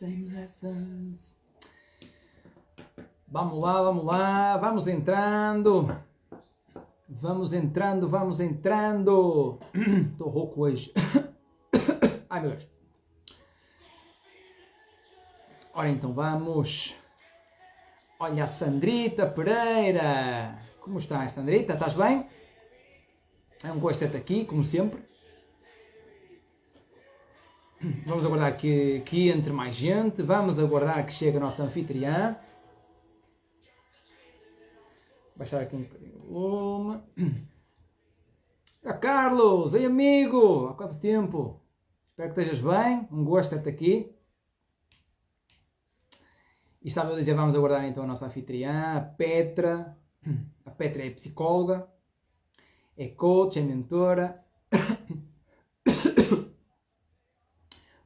Same lessons. Vamos lá, vamos lá. Vamos entrando. Vamos entrando, vamos entrando. Estou rouco hoje. Ai, meu Deus. Ora então, vamos. Olha a Sandrita Pereira. Como estás, Sandrita? Estás bem? É um gosto ter-te aqui, como sempre. Vamos aguardar que entre mais gente. Vamos aguardar que chegue a nossa anfitriã. Baixar aqui um bocadinho o volume. Ah, Carlos, ei amigo, há quanto tempo? Espero que estejas bem, um gosto ter-te aqui. E estava a dizer, vamos aguardar então a nossa anfitriã, a Petra. A Petra é psicóloga, é coach, é mentora.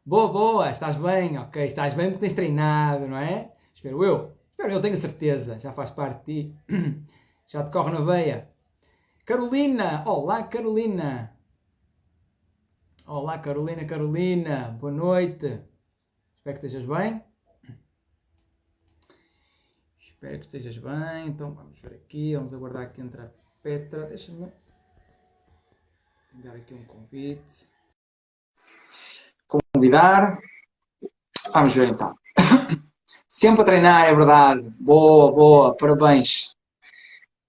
Boa, boa, estás bem, ok, estás bem porque tens treinado, não é? Espero eu tenho certeza, já faz parte de ti. Já te corre na veia. Carolina, olá Carolina. Olá Carolina, Carolina, boa noite. Espero que estejas bem. Espero que estejas bem. Então vamos ver aqui, vamos aguardar que entre a Petra. Deixa-me enviar aqui um convite. Convidar. Vamos ver então. Sempre a treinar, é verdade. Boa, boa, parabéns.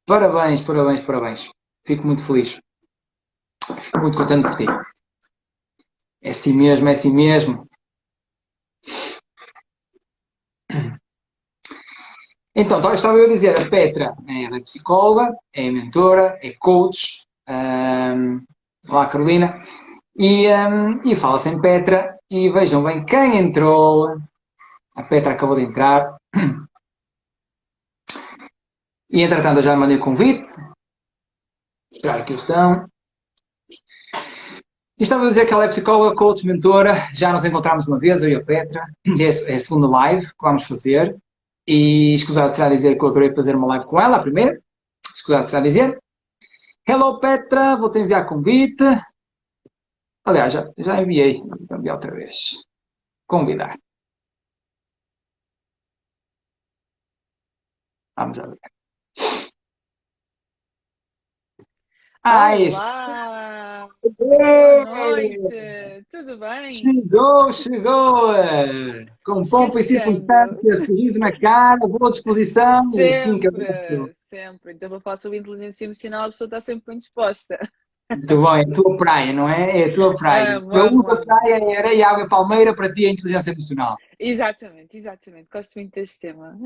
Parabéns, parabéns, parabéns. Fico muito feliz. Fico muito contente por ti. É assim mesmo, é assim mesmo. Então, estava eu a dizer, a Petra é psicóloga, é mentora, é coach. Olá, Carolina. E fala-se em Petra. E vejam bem quem entrou. A Petra acabou de entrar. E entretanto, eu já mandei o convite. Esperar aqui o som. E estava a dizer que ela é psicóloga, coach, mentora. Já nos encontramos uma vez, eu e a Petra. É a segunda live que vamos fazer. E escusado será dizer que eu adorei fazer uma live com ela, a primeira. Escusado será dizer. Hello, Petra, vou-te enviar convite. Aliás, já enviei. Vou enviar outra vez. Convidar. Vamos já ver. Olá! Boa noite! Tudo bem? Chegou, chegou! Com Cheguei pompa e chegando. circunstância, sorriso na cara, boa disposição. É assim que eu gosto. Sempre, sempre. Então, para falar sobre inteligência emocional, a pessoa está sempre bem disposta. Muito bom, é a tua praia, não é? É a tua praia. Amo, Para amo, uns a amo. praia é areia, água e palmeira, para ti é a inteligência emocional. Exatamente, exatamente. Gosto muito deste tema.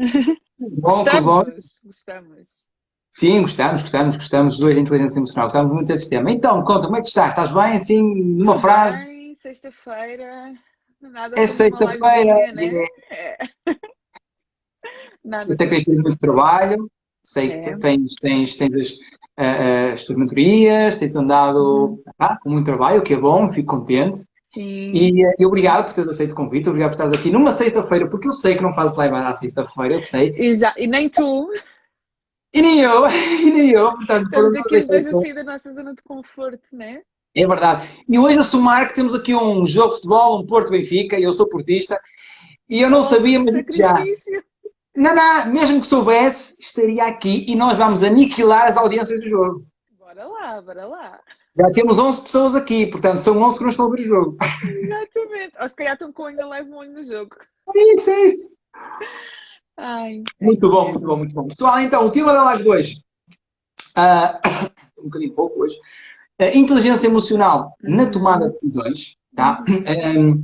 Que bom. Gostamos, gostamos. Sim, gostamos dos dois da inteligência emocional, gostamos muito desse tema. Então, conta, como é que estás? Estás bem, assim, numa Estou frase? bem, sexta-feira. Nada É como uma sexta-feira, livezinha, né? É. eu Nada sei que como tens tido muito sexta-feira. trabalho, sei que É, tens as tuas mentorias, tens andado uhum. com muito trabalho, o que é bom, fico contente. Sim. E obrigado por teres aceito o convite, obrigado por estares aqui numa sexta-feira, porque eu sei que não fazes live à sexta-feira, eu sei. E nem tu. E nem eu, e nem eu, portanto, foram Estamos duas aqui os dois a exceções. sair da nossa zona de conforto, né? É verdade. E hoje a somar que temos aqui um jogo de futebol, um Porto-Benfica, e eu sou portista, e eu não Oh, sabia, que mas digo já. sacrifício! Não, não, mesmo que soubesse, estaria aqui e nós vamos aniquilar as audiências do jogo. Bora lá, bora lá. Já temos 11 pessoas aqui, portanto, são 11 que não estão a ver o jogo. Exatamente. Ou se calhar estão com ainda leve um olho no jogo. É isso, é isso. Ai, é Muito isso bom, muito bom, mesmo. muito bom. Pessoal, então, o tema da live de hoje, ah, um bocadinho pouco hoje, inteligência emocional na tomada de Uhum, decisões, tá? uhum.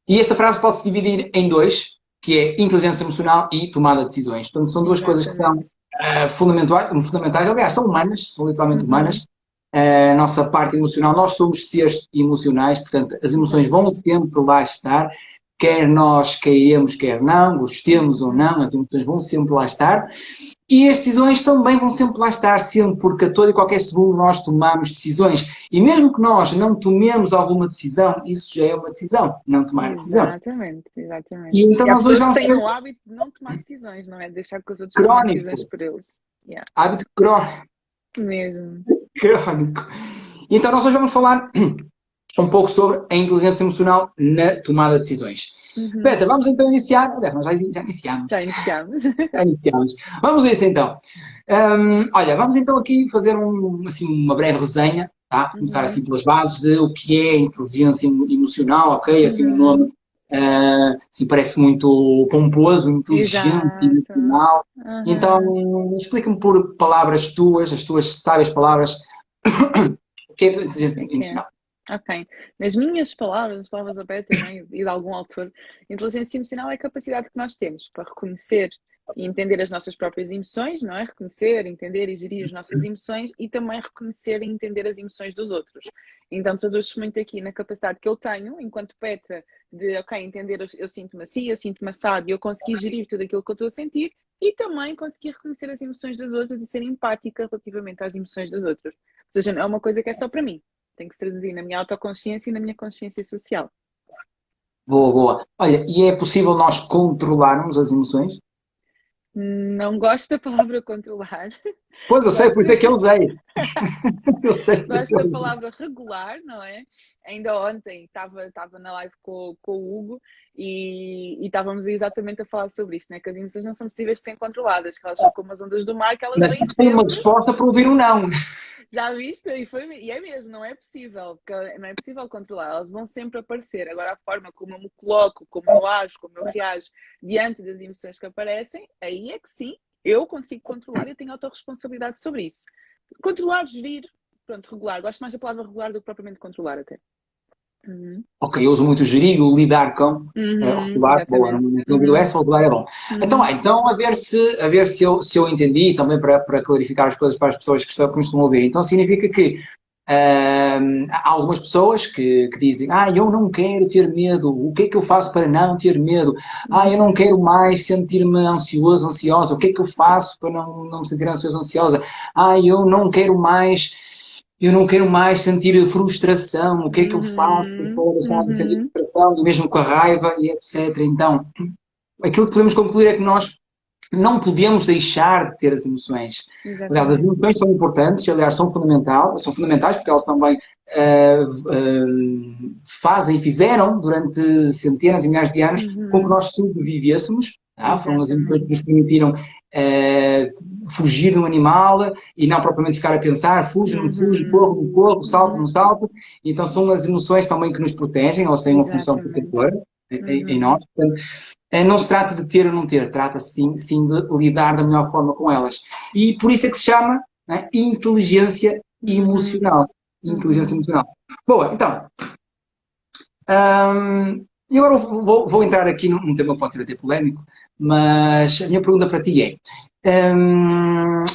E esta frase pode-se dividir em dois, que é inteligência emocional e tomada de decisões. Portanto, são duas coisas que são Exatamente. fundamentais, aliás, são humanas, são literalmente Uhum, humanas. A nossa parte emocional, nós somos seres emocionais, portanto, as emoções vão exatamente. sempre lá estar, quer nós queiramos, quer não, gostemos ou Uhum. não, as emoções vão sempre lá estar. E as decisões também vão sempre lá estar, sempre, porque a todo e qualquer segundo nós tomamos decisões. E mesmo que nós não tomemos alguma decisão, isso já é uma decisão, não tomar a decisão. Exatamente, exatamente. E então E há nós hoje pessoas que vamos têm ter o hábito de não tomar decisões, não é? Deixar que os outros tomem decisões crónico, por eles. Yeah. hábito crónico. Mesmo. Crónico. Então nós hoje vamos falar um pouco sobre a inteligência emocional na tomada de decisões. Uhum. Petra, vamos então iniciar. Aliás, nós já iniciamos. Já iniciamos. Já iniciamos. Vamos a isso então. Olha, vamos então aqui fazer assim, uma breve resenha, tá? Começar Uhum. assim pelas bases de o que é inteligência emocional, ok? Assim, o Uhum. nome assim, parece muito pomposo, inteligente, Exato. emocional. Uhum. Então, explica-me por palavras tuas, as tuas sábias palavras, o que é O inteligência que é que é? emocional. Ok. Nas minhas palavras, as palavras da Petra, né, e de algum autor, inteligência emocional é a capacidade que nós temos para reconhecer e entender as nossas próprias emoções, não é? Reconhecer, entender e gerir as nossas emoções e também reconhecer e entender as emoções dos outros. Então, traduz-se muito aqui na capacidade que eu tenho, enquanto Petra, de, ok, entender, eu sinto-me assim, eu sinto-me assado e eu conseguir gerir tudo aquilo que eu estou a sentir e também conseguir reconhecer as emoções dos outros e ser empática relativamente às emoções dos outros. Ou seja, não é uma coisa que é só para mim. Tem que se traduzir na minha autoconsciência e na minha consciência social. Boa, boa. Olha, e é possível nós controlarmos as emoções? Não gosto da palavra controlar. Pois, eu sei, por Gosto, isso é que eu usei. Eu sei por isso é que gosto eu da usei. palavra regular, não é? Ainda ontem estava na live com o Hugo e estávamos exatamente a falar sobre isto, né? Que as emoções não são possíveis de ser controladas, que elas são como as ondas do mar, que elas Mas vêm foi uma sempre. resposta para ouvir um não. Já viste? E é mesmo, não é possível, não é possível controlar, elas vão sempre aparecer. Agora, a forma como eu me coloco, como eu ajo, como eu reajo diante das emoções que aparecem, aí é que sim, eu consigo controlar e tenho autorresponsabilidade sobre isso. Controlar, gerir, pronto, regular. Gosto mais da palavra regular do que propriamente controlar, até. Uhum. Ok, eu uso muito gerir, o lidar com, Uhum, regular, boa, exatamente. não ouvido Uhum, essa, o regular é bom. Então, uhum, então a ver se eu entendi, também para clarificar as coisas para as pessoas que nos estão a ouvir. Então, significa que há algumas pessoas que dizem, eu não quero ter medo, o que é que eu faço para não ter medo? Eu não uhum, quero mais sentir-me ansioso, ansiosa, o que é que eu faço para não me sentir ansioso, ansiosa? Eu não quero mais sentir frustração, o que é que eu faço uhum, para deixar de sentir uhum, frustração, e mesmo com a raiva e etc. Então, aquilo que podemos concluir é que nós não podemos deixar de ter as emoções. Aliás, as exatamente. emoções são importantes, aliás, são fundamentais porque elas também fazem e fizeram durante centenas e milhares de anos com que Uhum, nós sobrevivêssemos. Tá? Foram as emoções que exatamente. nos permitiram fugir de um animal e não propriamente ficar a pensar, fujo, não fujo, Uhum, corro, não corro, salto, não uhum. salto. Então são as emoções também que nos protegem, elas têm uma função Exatamente. protetora em Uhum, nós. Portanto, não se trata de ter ou não ter, trata-se sim de lidar da melhor forma com elas. E por isso é que se chama, né, inteligência uhum, emocional. Inteligência uhum. emocional. Boa, então, e agora vou entrar aqui num tema que pode ser até polémico, mas a minha pergunta para ti é: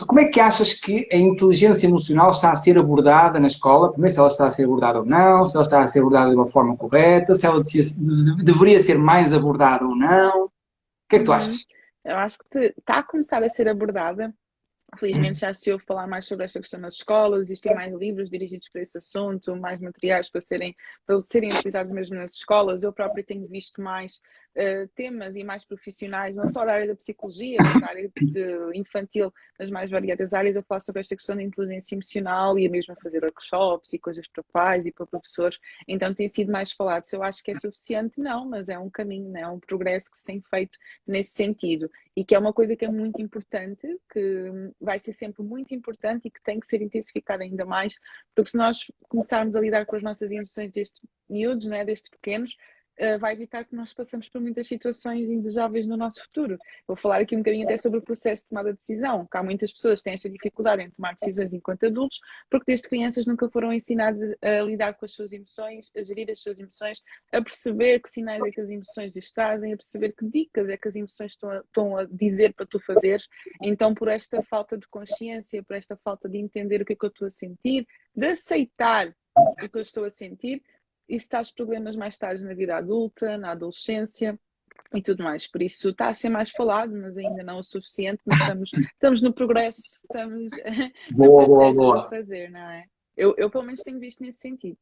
como é que achas que a inteligência emocional está a ser abordada na escola? Primeiro, se ela está a ser abordada ou não, se ela está a ser abordada de uma forma correta, se ela deveria ser mais abordada ou não. O que é que tu Uhum. achas? Eu acho que está a começar a ser abordada. Felizmente já se ouve falar mais sobre esta questão nas escolas, existem mais livros dirigidos para esse assunto, mais materiais para serem utilizados mesmo nas escolas. Eu própria tenho visto mais temas e mais profissionais, não só da área da psicologia, mas da área infantil, nas mais variadas áreas, a falar sobre esta questão da inteligência emocional e a mesmo a fazer workshops e coisas para pais e para professores. Então tem sido mais falado. Se eu acho que é suficiente, não, mas é um caminho, né? É um progresso que se tem feito nesse sentido e que é uma coisa que é muito importante, que vai ser sempre muito importante e que tem que ser intensificada ainda mais, porque se nós começarmos a lidar com as nossas emoções desde miúdos, né, desde pequenos, vai evitar que nós passemos por muitas situações indesejáveis no nosso futuro. Vou falar aqui um bocadinho até sobre o processo de tomada de decisão, que há muitas pessoas que têm esta dificuldade em tomar decisões enquanto adultos, porque desde crianças nunca foram ensinadas a lidar com as suas emoções, a gerir as suas emoções, a perceber que sinais é que as emoções lhes trazem, a perceber que dicas é que as emoções estão a dizer para tu fazeres. Então, por esta falta de consciência, por esta falta de entender o que é que eu estou a sentir, de aceitar o que eu estou a sentir, isso traz problemas mais tarde na vida adulta, na adolescência e tudo mais. Por isso está a ser mais falado, mas ainda não o suficiente, mas estamos no progresso, estamos no Boa, boa, processo de o boa. fazer, não é? Eu pelo menos tenho visto nesse sentido.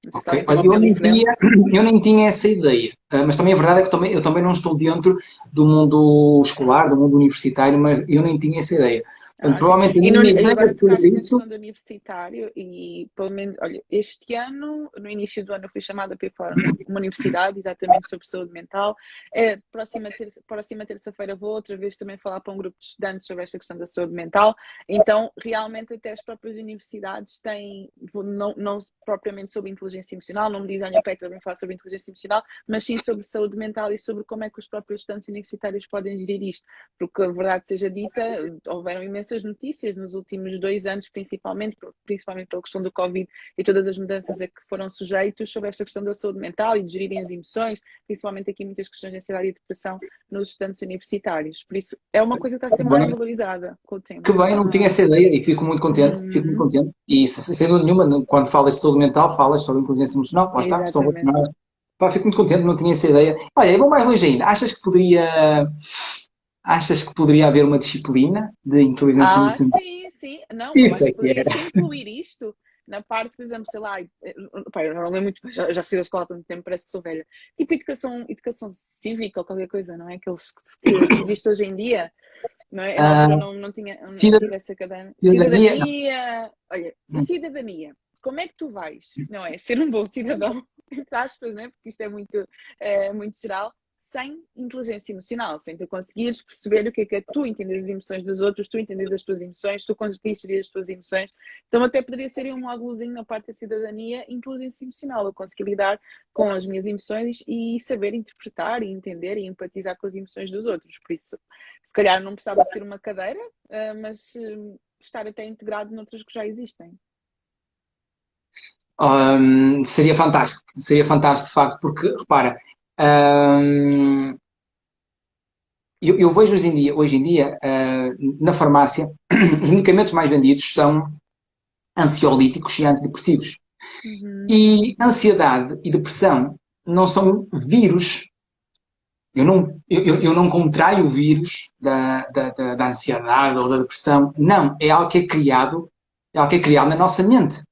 Não sei se Ok. alguém tem Olha, uma eu opinião nem diferente. tinha, eu nem tinha essa ideia. Mas também a verdade é que eu também não estou dentro do mundo escolar, do mundo universitário, mas eu nem tinha essa ideia. Portanto, Sim. provavelmente a E, minha e ideia agora de tudo tocaste na isso. questão do universitário e pelo menos, olha, este ano, no início do ano, eu fui chamada para ir para uma universidade, exatamente sobre saúde mental. Próxima terça-feira vou outra vez também falar para um grupo de estudantes sobre esta questão da saúde mental. Então, realmente, até as próprias universidades têm, não propriamente sobre inteligência emocional, não me dizem, olha, Petra, vem falar sobre inteligência emocional, mas sim sobre saúde mental e sobre como é que os próprios estudantes universitários podem gerir isto. Porque a verdade seja dita, houveram imensas notícias nos últimos 2 anos, principalmente pela questão do Covid e todas as mudanças a que foram sujeitos sobre esta questão da saúde mental e de gerirem as emoções, principalmente aqui muitas questões de ansiedade e depressão nos estudantes universitários. Por isso, é uma coisa que está a ser mais valorizada com o Que tempo. bem, não tinha essa ideia e fico muito contente, fico muito Uhum, contente. E sem dúvida nenhuma, quando falas de saúde mental, falas sobre inteligência emocional, lá está, estão exatamente. relacionadas. Pá, fico muito contente, não tinha essa ideia. Olha, eu vou mais longe ainda. Achas que poderia haver uma disciplina de inteligência emocional? Sim, sim. Não, eu Isso acho é que que poderia-se era. incluir isto na parte, por exemplo, sei lá, pá, eu não lembro muito, já saí da escola há tanto tempo, parece que sou velha. Tipo educação cívica ou qualquer coisa, não é? Aqueles que existe hoje em dia, não é? Eu na altura Ah, não tive essa cadeira. cidadania, Cidadania, olha, e não. cidadania? Como é que tu vais, não é? Ser um bom cidadão, entre aspas, né? Porque isto muito geral, sem inteligência emocional, sem tu conseguires perceber o que é tu entendes as emoções dos outros, tu entendes as tuas emoções, tu conseguires gerir as tuas emoções. Então até poderia ser um módulozinho na parte da cidadania, inteligência emocional, eu conseguir lidar com as minhas emoções e saber interpretar e entender e empatizar com as emoções dos outros. Por isso, se calhar não precisava de ser uma cadeira, mas estar até integrado noutras que já existem. Seria fantástico de facto, porque repara, hum, eu vejo hoje em dia, na farmácia, os medicamentos mais vendidos são ansiolíticos e antidepressivos. Uhum. E ansiedade e depressão não são vírus. Eu não contraio o vírus da ansiedade ou da depressão. Não, é algo que é criado na nossa mente,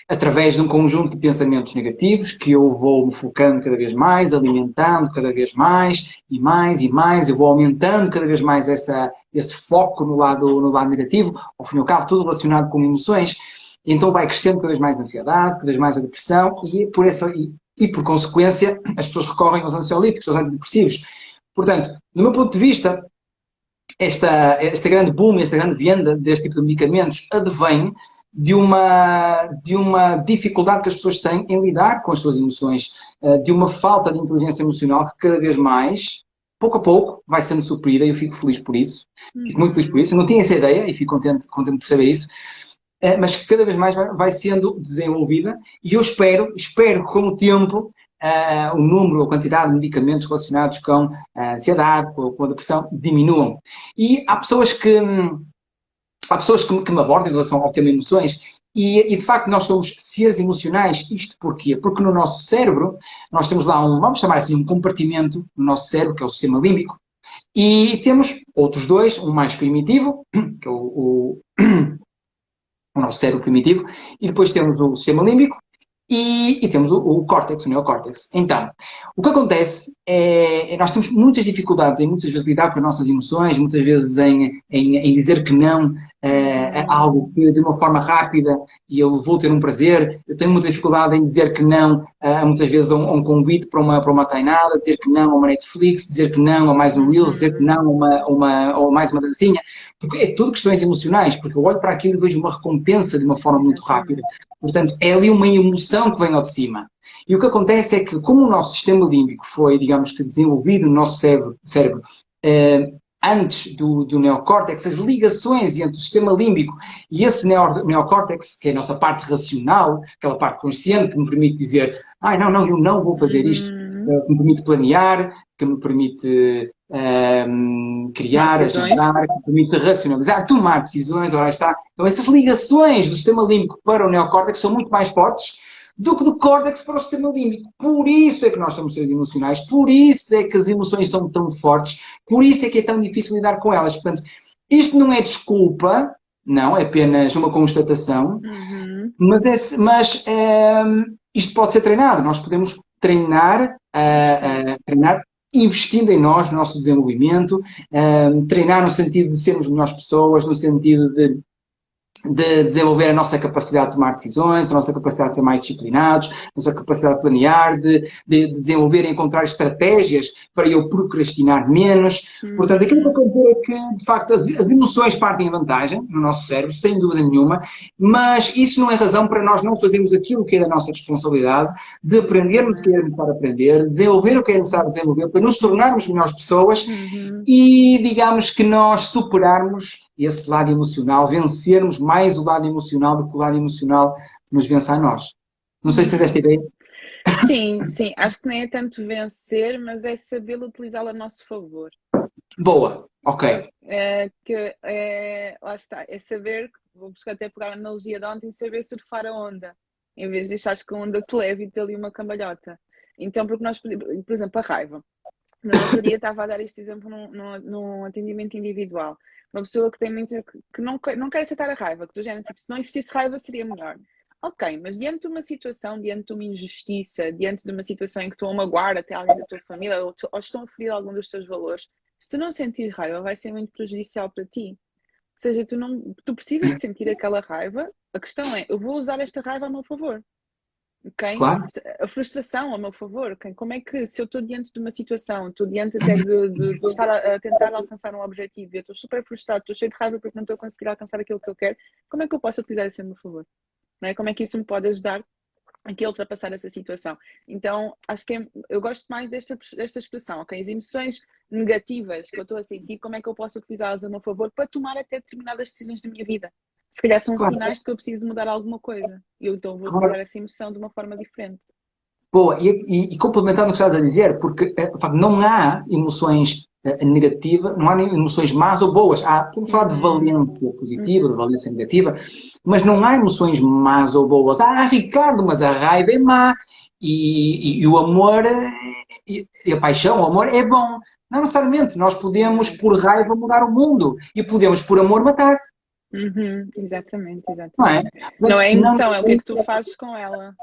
através de um conjunto de pensamentos negativos que eu vou me focando cada vez mais, alimentando cada vez mais e mais e mais, eu vou aumentando cada vez mais esse foco no lado negativo, ao fim e ao cabo, tudo relacionado com emoções. Então vai crescendo cada vez mais a ansiedade, cada vez mais a depressão e por consequência as pessoas recorrem aos ansiolíticos, aos antidepressivos. Portanto, do meu ponto de vista, esta grande boom, esta grande venda deste tipo de medicamentos advém de uma dificuldade que as pessoas têm em lidar com as suas emoções, de uma falta de inteligência emocional que cada vez mais, pouco a pouco, vai sendo suprida e eu fico feliz por isso. Fico muito feliz por Uhum. isso. Eu não tinha essa ideia e fico contente por saber isso. Mas que cada vez mais vai sendo desenvolvida e eu espero que com o tempo o número, a quantidade de medicamentos relacionados com a ansiedade, com a depressão, diminuam. E há pessoas que me abordam em relação ao tema emoções e, de facto, nós somos seres emocionais. Isto porquê? Porque no nosso cérebro, nós temos lá vamos chamar assim, um compartimento no nosso cérebro, que é o sistema límbico, e temos outros dois, um mais primitivo, que é o nosso cérebro primitivo, e depois temos o sistema límbico e temos o córtex, o neocórtex. Então, o que acontece nós temos muitas dificuldades em muitas vezes lidar com as nossas emoções, muitas vezes em dizer que não a Uhum. algo que de uma forma rápida e eu vou ter um prazer. Eu tenho muita dificuldade em dizer que não muitas vezes a um convite para uma tainada, dizer que não a uma Netflix, dizer que não a mais um Reels, dizer que não a mais uma dancinha, porque é tudo questões emocionais, porque eu olho para aquilo e vejo uma recompensa de uma forma muito rápida. Exatamente. Portanto, é ali uma emoção que vem ao de cima. E o que acontece é que, como o nosso sistema límbico foi, digamos que, desenvolvido no nosso cérebro antes do neocórtex, as ligações entre o sistema límbico e esse neocórtex, que é a nossa parte racional, aquela parte consciente que me permite dizer, não, eu não vou fazer isto, Uhum. que me permite planear, que me permite Tomar criar, decisões. agendar, que me permite racionalizar, tomar decisões, ora está. Então essas ligações do sistema límbico para o neocórtex são muito mais fortes do que do córtex para o sistema límbico. Por isso é que nós somos seres emocionais, por isso é que as emoções são tão fortes, por isso é que é tão difícil lidar com elas. Portanto, isto não é desculpa, não, é apenas uma constatação, Uhum. mas isto pode ser treinado. Nós podemos treinar, Cem por cento. treinar investindo em nós, no nosso desenvolvimento, treinar no sentido de sermos melhores pessoas, no sentido de desenvolver a nossa capacidade de tomar decisões, a nossa capacidade de ser mais disciplinados, a nossa capacidade de planear, de desenvolver e encontrar estratégias para eu procrastinar menos. Portanto, aquilo que eu quero dizer é que, de facto, as emoções partem em vantagem no nosso cérebro, sem dúvida nenhuma, mas isso não é razão para nós não fazermos aquilo que é da nossa responsabilidade, de aprendermos o que é necessário aprender, desenvolver o que é necessário desenvolver, para nos tornarmos melhores pessoas e, digamos, que nós superarmos esse lado emocional, vencermos mais o lado emocional do que o lado emocional nos vence a nós. Não sei se tens esta ideia. Sim, sim. Acho que nem é tanto vencer, mas é saber utilizá-lo a nosso favor. Boa, ok. Lá está, é saber, vou buscar até pegar a analogia de ontem, saber surfar a onda, em vez de deixares que a onda te leve e te dê ali uma cambalhota. Então, porque nós, por exemplo, a raiva. No outro dia estava a dar este exemplo num atendimento individual. Uma pessoa que tem muito, que não quer aceitar a raiva, que do género, tipo, se não existisse raiva seria melhor. Ok, mas diante de uma situação, diante de uma injustiça, diante de uma situação em que estão a magoar até alguém da tua família ou estão a ferir algum dos teus valores, se tu não sentires raiva, vai ser muito prejudicial para ti. Ou seja, tu precisas de sentir aquela raiva. A questão é, eu vou usar esta raiva a meu favor. Okay? Claro. A frustração, a meu favor. Okay? Como é que, se eu estou diante de uma situação, estou diante até de estar a tentar alcançar um objetivo, eu estou super frustrado, estou cheio de raiva porque não estou a conseguir alcançar aquilo que eu quero, como é que eu posso utilizar isso a meu favor? Não é? Como é que isso me pode ajudar aqui a ultrapassar essa situação? Então, acho que eu gosto mais desta expressão, ok? As emoções negativas que eu estou a sentir, como é que eu posso utilizá-las a meu favor para tomar até determinadas decisões da minha vida? Se calhar são Claro. sinais de que eu preciso de mudar alguma coisa. E eu então vou utilizar essa emoção de uma forma diferente. Boa, e complementando o que estás a dizer, porque de facto, não há emoções negativas, não há emoções más ou boas. Podemos falar de valência positiva, de valência negativa, mas não há emoções más ou boas. Ricardo, mas a raiva é má e o amor e a paixão, o amor é bom. Não necessariamente. Nós podemos, por raiva, mudar o mundo e podemos, por amor, matar. Exatamente. Não é? Não é emoção, é o que é que tu fazes com ela.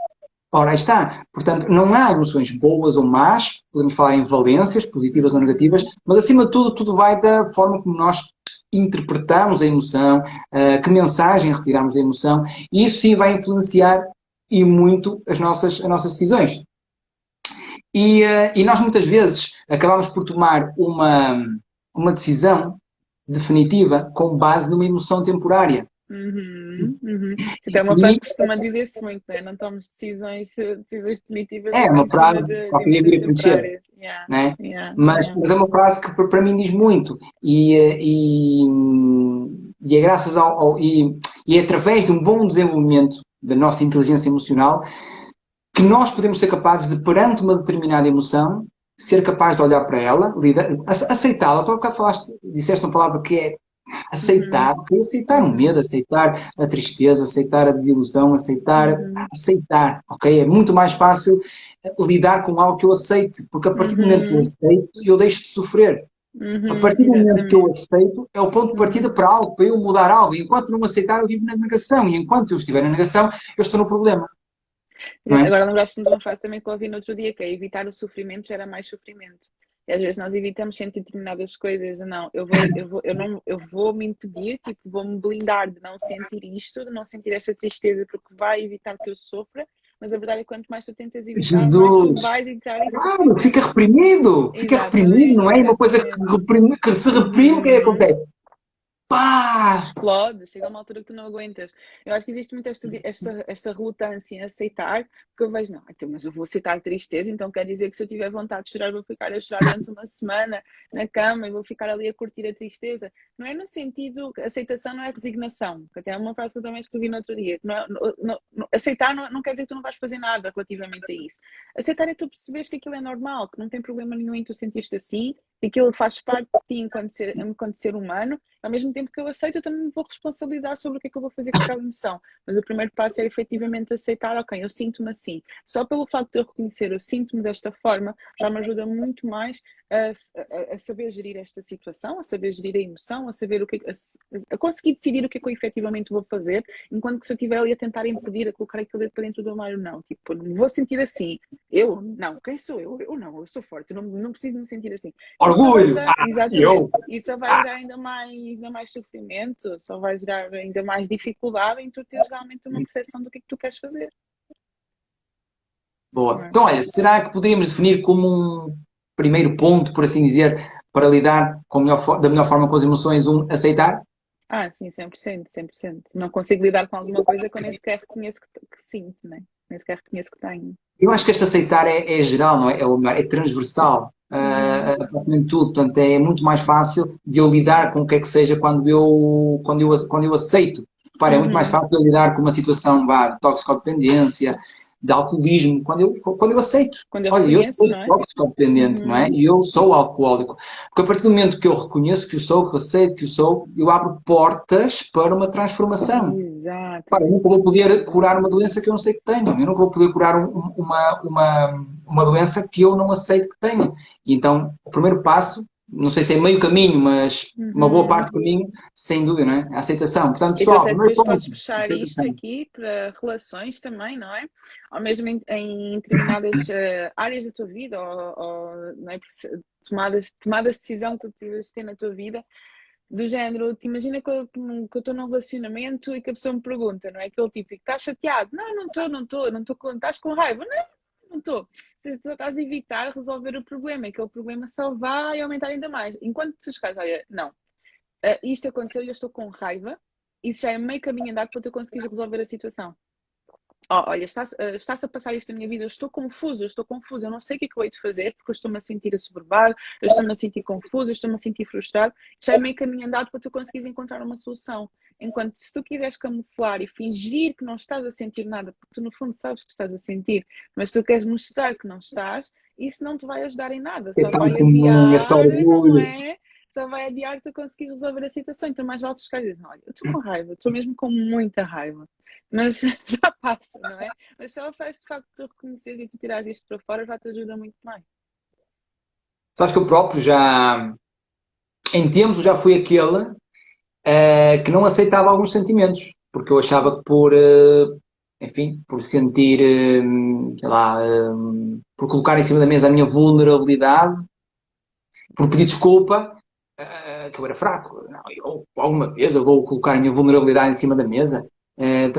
Ora, aí está. Portanto, não há emoções boas ou más, podemos falar em valências, positivas ou negativas, mas acima de tudo, tudo vai da forma como nós interpretamos a emoção, que mensagem retiramos da emoção, e isso sim vai influenciar e muito as nossas decisões. E nós muitas vezes acabamos por tomar uma decisão definitiva com base numa emoção temporária. Isso é uma frase que costuma dizer-se muito, não é? Não tomes decisões definitivas Uma em cima frase de qualquer dia emoções viria a conhecer, temporárias. né? Mas é uma frase que para mim diz muito e é graças e é através de um bom desenvolvimento da nossa inteligência emocional que nós podemos ser capazes de, perante uma determinada emoção, ser capaz de olhar para ela, aceitá-la. Tu há bocado disseste uma palavra que é aceitar, aceitar o medo, aceitar a tristeza, aceitar a desilusão, aceitar, ok? É muito mais fácil lidar com algo que eu aceite, porque a partir do momento que eu aceito, eu deixo de sofrer. A partir do momento que eu aceito, é o ponto de partida para algo, para eu mudar algo. E enquanto não aceitar, eu vivo na negação. E enquanto eu estiver na negação, eu estou no problema. Agora lembraste-me de uma frase também que eu ouvi no outro dia, que é evitar o sofrimento gera mais sofrimento. E às vezes nós evitamos sentir determinadas coisas. Não, eu vou me impedir, tipo, vou-me blindar de não sentir isto, de não sentir esta tristeza, porque vai evitar que eu sofra. Mas a verdade é que quanto mais tu tentas evitar, mais tu vais entrar em sofrimento. Fica reprimido, não é? Uma coisa que se reprime, o que é que acontece? Explode, chega a uma altura que tu não aguentas. Eu acho que existe muito esta relutância em aceitar, porque eu vejo, não, então, mas eu vou aceitar a tristeza, então quer dizer que se eu tiver vontade de chorar, vou ficar a chorar durante uma semana na cama e vou ficar ali a curtir a tristeza. Não é no sentido, aceitação não é resignação, que até é uma frase que eu também escrevi no outro dia. Aceitar não quer dizer que tu não vais fazer nada relativamente a isso. Aceitar é tu perceberes que aquilo é normal, que não tem problema nenhum em tu sentir-te assim, e aquilo faz parte de ti enquanto ser humano, ao mesmo tempo que eu aceito, eu também me vou responsabilizar sobre o que é que eu vou fazer com aquela emoção. Mas o primeiro passo é efetivamente aceitar, ok, eu sinto-me assim. Só pelo facto de eu reconhecer, eu sinto-me desta forma, já me ajuda muito mais a saber gerir esta situação, a saber gerir a emoção, a saber a conseguir decidir o que é que eu efetivamente vou fazer, enquanto que se eu estiver ali a tentar impedir, a colocar aquilo para dentro do armário, não. Tipo, não vou sentir assim. Eu? Não. Quem sou eu? Eu não. Eu sou forte. Eu não preciso me sentir assim. Isso só vai Orgulho! gerar, Ah, exatamente, eu! isso só vai gerar ainda mais sofrimento, só vai gerar ainda mais dificuldade em tu teres realmente uma percepção do que é que tu queres fazer. Não Boa. é? Então, olha, será que poderíamos definir como um primeiro ponto, por assim dizer, para lidar com da melhor forma com as emoções, aceitar? Ah, sim, 100%, 100%. Não consigo lidar com alguma coisa que eu nem sequer reconheço que sinto, né? Nem sequer reconheço que tenho. Eu acho que este aceitar é geral, não é? É o melhor, é transversal. Uhum, Praticamente tudo. Portanto, é muito mais fácil de eu lidar com o que é que seja quando eu aceito. Repara, é muito mais uhum. fácil de eu lidar com uma situação de toxicodependência, de alcoolismo, quando eu aceito. Quando eu Olha, eu reconheço, sou não é? toxicodependente, não é? Uhum. E eu sou alcoólico. Porque a partir do momento que eu reconheço que eu sou, que eu aceito que eu sou, eu abro portas para uma transformação. Pá, eu nunca Exatamente. vou poder curar uma doença que eu não sei que tenho. Eu nunca vou poder curar uma doença que eu não aceito que tenho. E então, o primeiro passo, não sei se é meio caminho, mas uma boa parte Uhum. do caminho, sem dúvida, não é? A aceitação. Portanto, E tu pessoal, até primeiro depois podes ponto, puxar isto aceitação. aqui para relações também, não é? Ou mesmo em determinadas áreas da tua vida, ou não é? Tomadas de decisão que tu precisas ter na tua vida, do género, te imagina que eu estou num relacionamento e que a pessoa me pergunta, não é? Aquele típico, estás chateado? Não, não estou estás com raiva? Não estou. Se tu estás a evitar resolver o problema, é que o problema só vai aumentar ainda mais. Enquanto tu chegares, olha, não, isto aconteceu e eu estou com raiva, isso já é meio caminho andado para tu conseguires resolver a situação. Oh, olha, está-se a passar isto na minha vida, eu estou confuso, eu não sei o que é que eu hei de fazer, porque eu estou-me a sentir assoberbado, eu estou-me a sentir confuso, eu estou-me a sentir frustrado. Já é meio caminho andado para tu conseguires encontrar uma solução. Enquanto se tu quiseres camuflar e fingir que não estás a sentir nada, porque tu no fundo sabes que estás a sentir, mas tu queres mostrar que não estás, isso não te vai ajudar em nada, É só tão vai comum este adiar, não orgulho. é? Só vai adiar tu conseguires resolver a situação. Então mais vale tu chegar e dizer, olha, eu estou com raiva, estou mesmo com muita raiva, mas já passa, não é? Mas só o facto de facto tu reconheceres e tu tirares isto para fora já te ajuda muito mais. Sabes que eu próprio já, em tempos, já fui aquele que não aceitava alguns sentimentos, porque eu achava que enfim, por sentir, sei lá, por colocar em cima da mesa a minha vulnerabilidade, por pedir desculpa, que eu era fraco. Não, alguma vez eu vou colocar a minha vulnerabilidade em cima da mesa.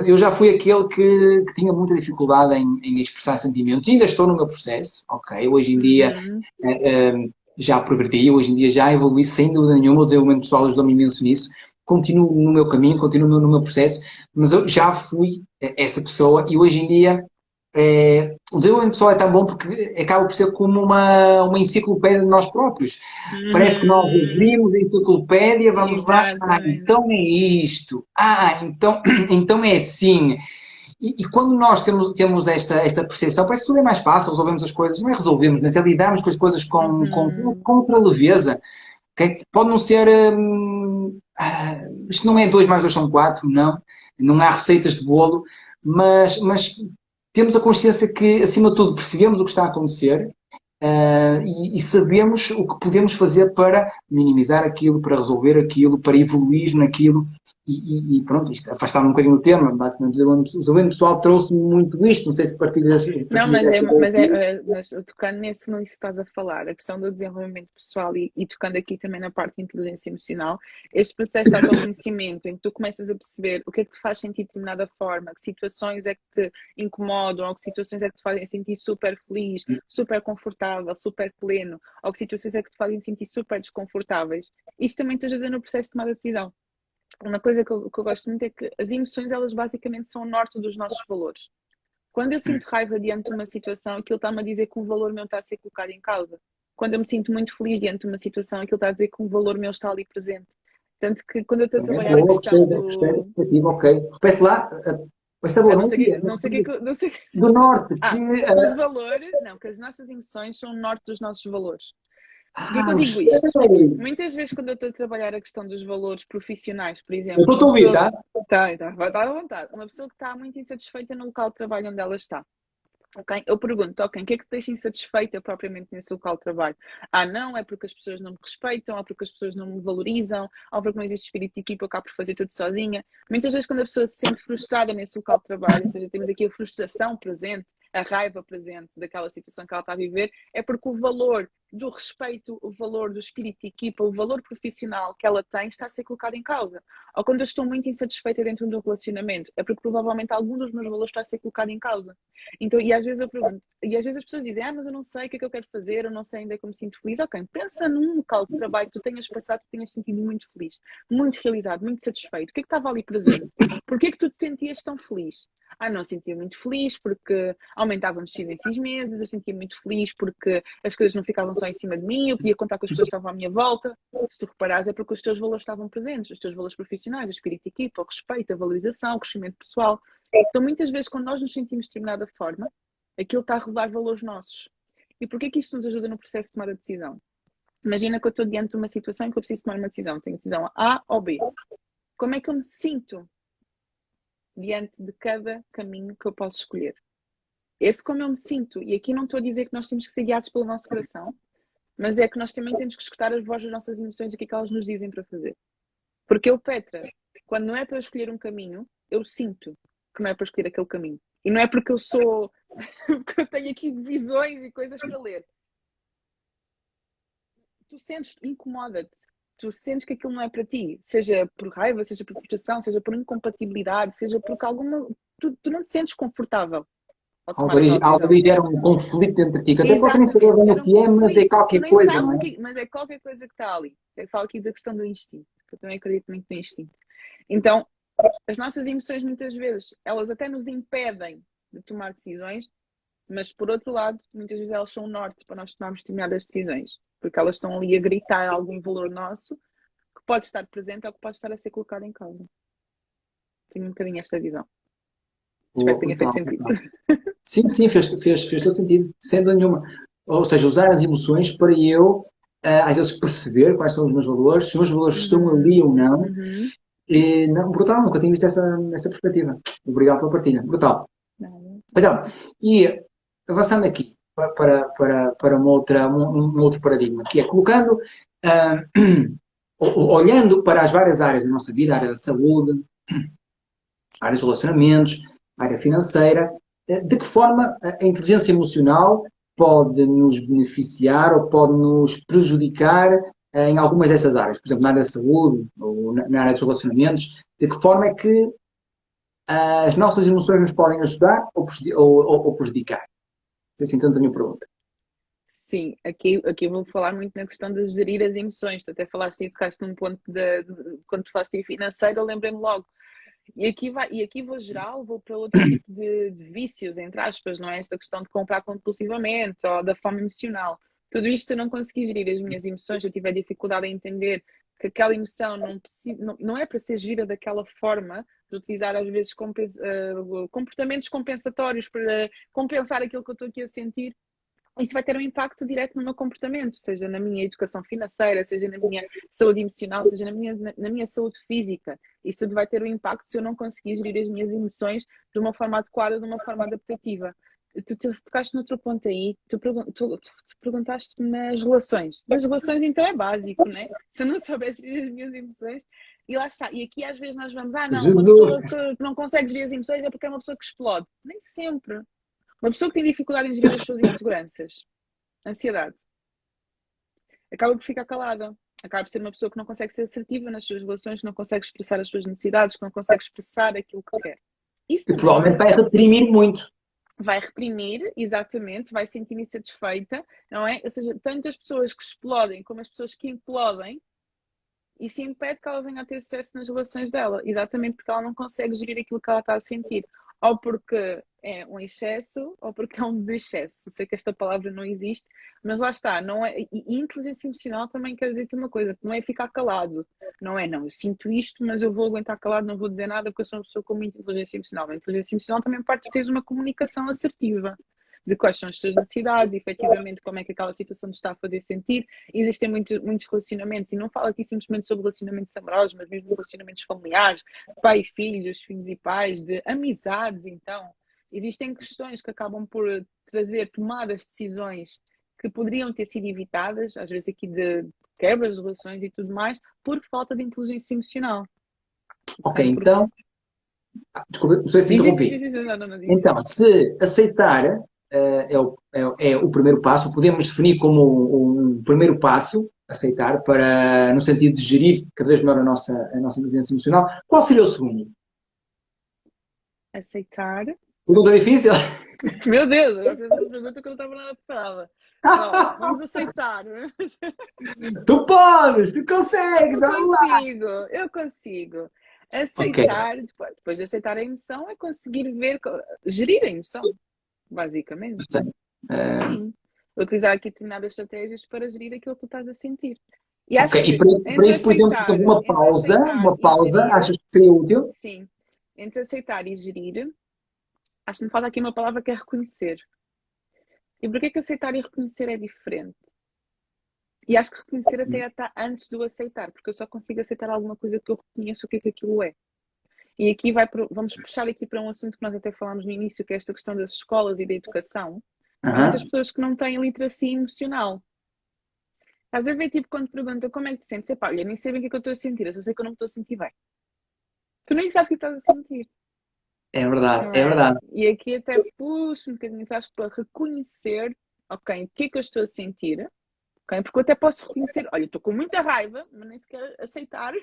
Eu já fui aquele que tinha muita dificuldade em expressar sentimentos. Ainda estou no meu processo, ok? Hoje em dia Uhum. já progredi, hoje em dia já evolui sem dúvida nenhuma. O desenvolvimento pessoal ajudou-me imenso nisso. Continuo no meu caminho, continuo no meu processo, mas eu já fui essa pessoa e hoje em dia o desenvolvimento pessoal é tão bom porque acaba por ser como uma enciclopédia de nós próprios. Parece que nós Uhum. abrimos a enciclopédia, vamos lá, Exatamente. então é isto, então, então é assim. E quando nós temos esta percepção, parece que tudo é mais fácil, resolvemos as coisas, não é resolvemos, mas é lidarmos com as coisas Uhum. com outra leveza. Okay? Pode não ser. Isto não é 2 mais 2 são 4, não. Não há receitas de bolo, mas temos a consciência que, acima de tudo, percebemos o que está a acontecer e sabemos o que podemos fazer para minimizar aquilo, para resolver aquilo, para evoluir naquilo. E pronto, isto afastar um bocadinho o tema. Basicamente, o desenvolvimento pessoal trouxe-me muito isto. Não sei se partilhas, Não, partilhas esta ideia comigo. mas tocando nisso que estás a falar, a questão do desenvolvimento pessoal e tocando aqui também na parte de inteligência emocional, este processo de autoconhecimento em que tu começas a perceber o que é que te faz sentir de determinada forma, que situações é que te incomodam, ou que situações é que te fazem sentir super feliz, super confortável, super pleno, ou que situações é que te fazem sentir super desconfortáveis. Isto também te ajuda no processo de tomar a decisão. Uma coisa que eu gosto muito é que as emoções, elas basicamente são o norte dos nossos valores. Quando eu sinto raiva diante de uma situação, aquilo está-me a dizer que um valor meu está a ser colocado em causa. Quando eu me sinto muito feliz diante de uma situação, aquilo está a dizer que um valor meu está ali presente. Tanto que quando eu estou a trabalhar a Boa, questão gostei da do. perspectiva, ok. Repete lá, esta boa, Ah, não ouvi. não sei o que é que. Não sei... Do norte, que Ah, que os valores. Não, que as nossas emoções são o norte dos nossos valores. Porquê que eu digo Gostei. isto? Muitas vezes, quando eu estou a trabalhar a questão dos valores profissionais, por Eu exemplo, estou a uma ouvir, pessoa tá? vai estar à vontade, uma pessoa que está muito insatisfeita no local de trabalho onde ela está. Ok? Eu pergunto, ok, o que é que te deixa insatisfeita propriamente nesse local de trabalho? Ah, não, é porque as pessoas não me respeitam, ou porque as pessoas não me valorizam, ou porque não existe espírito de equipa, eu acabo por fazer tudo sozinha. Muitas vezes, quando a pessoa se sente frustrada nesse local de trabalho, ou seja, temos aqui a frustração presente, a raiva presente daquela situação que ela está a viver, é porque o valor do respeito, o valor do espírito de equipa, o valor profissional que ela tem está a ser colocado em causa. Ou quando eu estou muito insatisfeita dentro de um relacionamento, é porque provavelmente algum dos meus valores está a ser colocado em causa. Então, e às vezes eu pergunto, e às vezes as pessoas dizem, mas eu não sei o que é que eu quero fazer, eu não sei ainda como me sinto feliz. Ok, pensa num local de trabalho que tu tenhas passado, que tu tenhas sentido muito feliz, muito realizado, muito satisfeito. O que é que estava ali presente? Porquê é que tu te sentias tão feliz? Ah, não, sentia muito feliz porque aumentavam de X em X meses, eu sentia muito feliz porque as coisas não ficavam só em cima de mim, eu podia contar com as pessoas que estavam à minha volta. Se tu reparares, é porque os teus valores estavam presentes, os teus valores profissionais, o espírito de equipa, o respeito, a valorização, o crescimento pessoal. Então, muitas vezes, quando nós nos sentimos de determinada forma, aquilo está a revelar valores nossos. E porquê que isto nos ajuda no processo de tomar a decisão? Imagina que eu estou diante de uma situação em que eu preciso tomar uma decisão. Tenho decisão A ou B. Como é que eu me sinto diante de cada caminho que eu posso escolher? Esse como eu me sinto. E aqui não estou a dizer que nós temos que ser guiados pelo nosso coração, mas é que nós também temos que escutar as vozes das nossas emoções e o que é que elas nos dizem para fazer. Porque eu, Petra, quando não é para eu escolher um caminho, eu sinto que não é para escolher aquele caminho. E não é porque eu sou. porque eu tenho aqui visões e coisas para ler. Tu sentes, incomoda-te. Tu sentes que aquilo não é para ti. Seja por raiva, seja por frustração, seja por incompatibilidade, seja porque alguma. Tu não te sentes confortável ao tomar aquela Algo decisão. ali gera um conflito entre ti, que até podes nem saber Exatamente, bem o gera um que é, mas é conflito. Tu qualquer nem coisa, não sabes é? o que, mas é qualquer coisa que está ali. Eu falo aqui da questão do instinto, que eu também acredito muito no instinto. Então, as nossas emoções muitas vezes, elas até nos impedem de tomar decisões, mas por outro lado, muitas vezes elas são o norte para nós tomarmos determinadas decisões, porque elas estão ali a gritar algum valor nosso que pode estar presente ou que pode estar a ser colocado em causa. Tenho um bocadinho esta visão. Espero que tenha feito Brutal, sentido. brutal. Sim, sim, fez todo sentido, sem dúvida nenhuma. Ou seja, usar as emoções para eu, às vezes, perceber quais são os meus valores, se os meus valores estão ali Uhum, ou não. uhum. E, não, brutal, nunca tinha visto essa perspectiva. Obrigado pela partilha. Brutal. Nada. Então, e avançando aqui para um outro paradigma, que é colocando, ah, olhando para as várias áreas da nossa vida, a área da saúde, a área dos relacionamentos, a área financeira, de que forma a inteligência emocional pode nos beneficiar ou pode nos prejudicar em algumas destas áreas, por exemplo, na área da saúde ou na área dos relacionamentos, de que forma é que as nossas emoções nos podem ajudar ou prejudicar? Não sei se entendes a minha pergunta. Sim, aqui eu vou falar muito na questão de gerir as emoções. Tu até falaste e tocaste num ponto quando tu falaste em financeiro, eu lembrei-me logo. E aqui vou geral, vou para outro tipo de vícios, entre aspas, não é? Esta questão de comprar compulsivamente ou da fome emocional. Tudo isto, se eu não conseguir gerir as minhas emoções, eu tiver dificuldade em entender que aquela emoção não é para ser gerida daquela forma, de utilizar às vezes comportamentos compensatórios para compensar aquilo que eu estou aqui a sentir, isso vai ter um impacto direto no meu comportamento, seja na minha educação financeira, seja na minha saúde emocional, seja na minha saúde física. Isto tudo vai ter um impacto se eu não conseguir gerir as minhas emoções de uma forma adequada, de uma forma adaptativa. Tu tocaste no outro ponto aí, tu perguntaste nas relações. Nas relações, então, é básico, né? Se eu não souber gerir as minhas emoções, e lá está. E aqui às vezes nós vamos, não, uma Jesus! pessoa que não consegue gerir as emoções é porque é uma pessoa que explode. Nem sempre. Uma pessoa que tem dificuldade em gerir as suas inseguranças, ansiedade, acaba por ficar calada. Acaba por ser uma pessoa que não consegue ser assertiva nas suas relações, que não consegue expressar as suas necessidades, que não consegue expressar aquilo que quer. Isso E não é provavelmente bom. vai reprimir muito. Vai reprimir, exatamente, vai sentir insatisfeita, não é? Ou seja, tanto as pessoas que explodem como as pessoas que implodem, isso impede que ela venha a ter sucesso nas relações dela, exatamente porque ela não consegue gerir aquilo que ela está a sentir. Ou porque é um excesso, ou porque é um desexcesso. Sei que esta palavra não existe, mas lá está. Não é, e inteligência emocional também quer dizer aqui uma coisa, que não é ficar calado. Não é, não, eu sinto isto, mas eu vou aguentar calado, não vou dizer nada porque eu sou uma pessoa com muita inteligência emocional. A inteligência emocional também parte de teres uma comunicação assertiva. de quais são as suas necessidades, efetivamente como é que aquela situação te está a fazer sentir. Existem muitos relacionamentos, e não falo aqui simplesmente sobre relacionamentos amorosos, mas mesmo relacionamentos familiares, pai e filhos, filhos e pais, de amizades, então. Existem questões que acabam por trazer tomadas de decisões que poderiam ter sido evitadas, às vezes aqui de quebras de relações e tudo mais, por falta de inteligência emocional. Ok, Porque... então, desculpa, não sei se te interrompi. Não, diz. Então, se aceitar é o primeiro passo, podemos definir como um primeiro passo, aceitar, para, no sentido de gerir cada vez melhor a nossa inteligência emocional. Qual seria o segundo? Aceitar. Pergunta difícil? Meu Deus, agora fiz uma pergunta que eu não estava nada preparada. Vamos aceitar. Tu podes, tu consegues, vamos lá. Eu consigo. Ok, Aceitar, depois de aceitar a emoção, é conseguir ver, gerir a emoção, basicamente. sei. Sim. Utilizar aqui determinadas estratégias para gerir aquilo que tu estás a sentir. E Ok, acho e que para entre isso, por exemplo, aceitar, entre aceitar uma e pausa, gerir, achas que seria útil? sim, entre aceitar e gerir, acho que me falta aqui uma palavra que é reconhecer. E porquê que aceitar e reconhecer é diferente? E acho que reconhecer até está antes do aceitar, porque eu só consigo aceitar alguma coisa que eu reconheço o que é que aquilo é. E aqui vamos puxar aqui para um assunto que nós até falámos no início, que é esta questão das escolas e da educação. Há muitas Aham. pessoas que não têm literacia emocional. Estás a ver, tipo, quando te perguntam como é que te sentes, epá, olha, nem sei bem o que é que eu estou a sentir, eu só sei que eu não me estou a sentir bem. Tu nem sabes o que estás a sentir, É verdade, não é é? verdade. E aqui até puxo um bocadinho atrás para reconhecer, ok, o que é que eu estou a sentir, ok? Porque eu até posso reconhecer, olha, estou com muita raiva, mas nem sequer aceitar,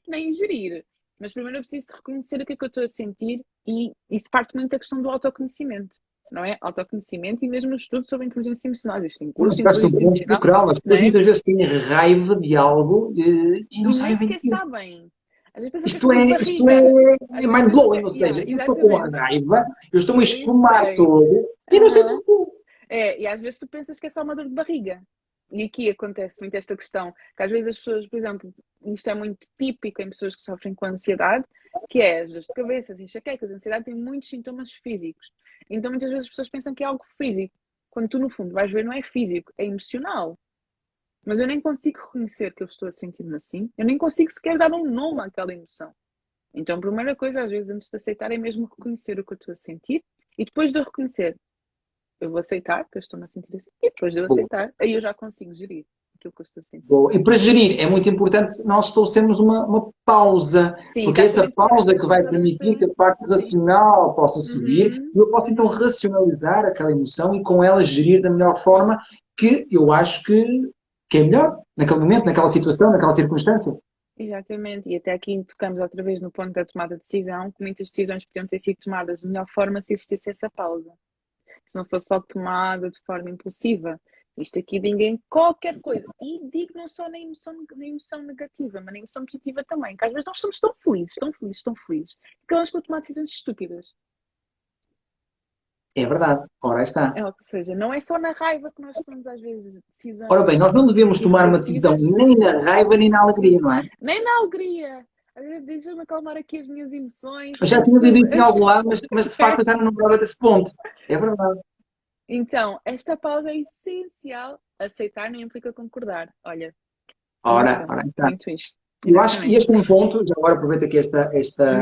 nem gerir. Mas primeiro eu preciso de reconhecer o que é que eu estou a sentir e isso parte muito da questão do autoconhecimento, não é? Autoconhecimento e mesmo o estudo sobre inteligência emocional. Existem cursos Mas de faz-te um inteligência problema emocional, estrutural. As não pessoas é? muitas vezes têm raiva de algo e não E nem sabem bem sequer dizer. sabem. Às vezes pensam que é só Isto dor é, de isto barriga. Às é vezes pensam que mind-blowing, é. ou Yeah, seja, eu estou com exatamente. raiva, eu estou-me a Eu nem espumar sei. todo e não sei Aham. porquê. E às vezes tu pensas que é só uma dor de barriga. E aqui acontece muito esta questão, que às vezes as pessoas, por exemplo, isto é muito típico em pessoas que sofrem com ansiedade, que é as dores de cabeça, as enxaquecas, a ansiedade tem muitos sintomas físicos. Então muitas vezes as pessoas pensam que é algo físico, quando tu no fundo vais ver não é físico, é emocional. Mas eu nem consigo reconhecer que eu estou a sentir-me assim, eu nem consigo sequer dar um nome àquela emoção. Então a primeira coisa, às vezes, antes de aceitar, é mesmo reconhecer o que eu estou a sentir, e depois de eu reconhecer, eu vou aceitar que eu estou-me a sentir assim, e depois de eu Boa, aceitar, aí eu já consigo gerir aquilo que eu estou a sentir. boa. E para gerir é muito importante nós estabelecermos uma pausa, Sim, porque é essa exatamente, pausa que vai começar a permitir que ser. a parte Sim. racional possa subir Uhum, e eu possa então uhum. racionalizar aquela emoção e com ela gerir da melhor forma que eu acho que é melhor naquele momento, naquela situação, naquela circunstância. Exatamente, e até aqui tocamos outra vez no ponto da tomada de decisão, que muitas decisões podiam ter sido tomadas de melhor forma se existisse essa pausa. Se não fosse só tomada de forma impulsiva. Isto aqui ninguém, qualquer coisa. E digo não só na emoção negativa, mas na emoção positiva também. Que às vezes nós somos tão felizes, tão felizes, tão felizes, que acabamos por tomar decisões estúpidas. É verdade. Ora, aí está. Ou seja, não é só na raiva que nós tomamos às vezes Ora bem, decisões nós não devemos tomar uma decisão irreversíveis, nem na raiva nem na alegria, não é? nem na alegria. Às vezes deixa-me acalmar aqui as minhas emoções Eu já antes tinha de. ouvido isso em Antes algum lado, mas de facto eu já não lembrava desse ponto. É verdade. Então, esta pausa é essencial. Aceitar não implica concordar. Olha, Ora, muita, ora, aí está. muito isto. Eu acho que Exatamente. este é um ponto, já agora aproveito aqui esta, Hum,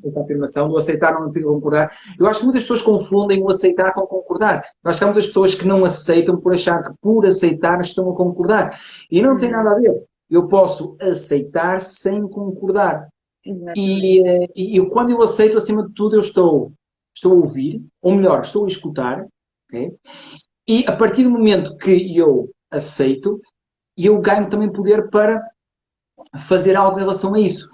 esta afirmação do aceitar ou não concordar. Eu acho que muitas pessoas confundem o aceitar com concordar. Eu acho que há muitas pessoas que não aceitam por achar que por aceitar estão a concordar. E não tem nada uhum, a ver. Eu posso aceitar sem concordar. exatamente. E quando eu aceito, acima de tudo, estou a ouvir, ou melhor, estou a escutar, ok? E a partir do momento que eu aceito, eu ganho também poder para fazer algo em relação a isso.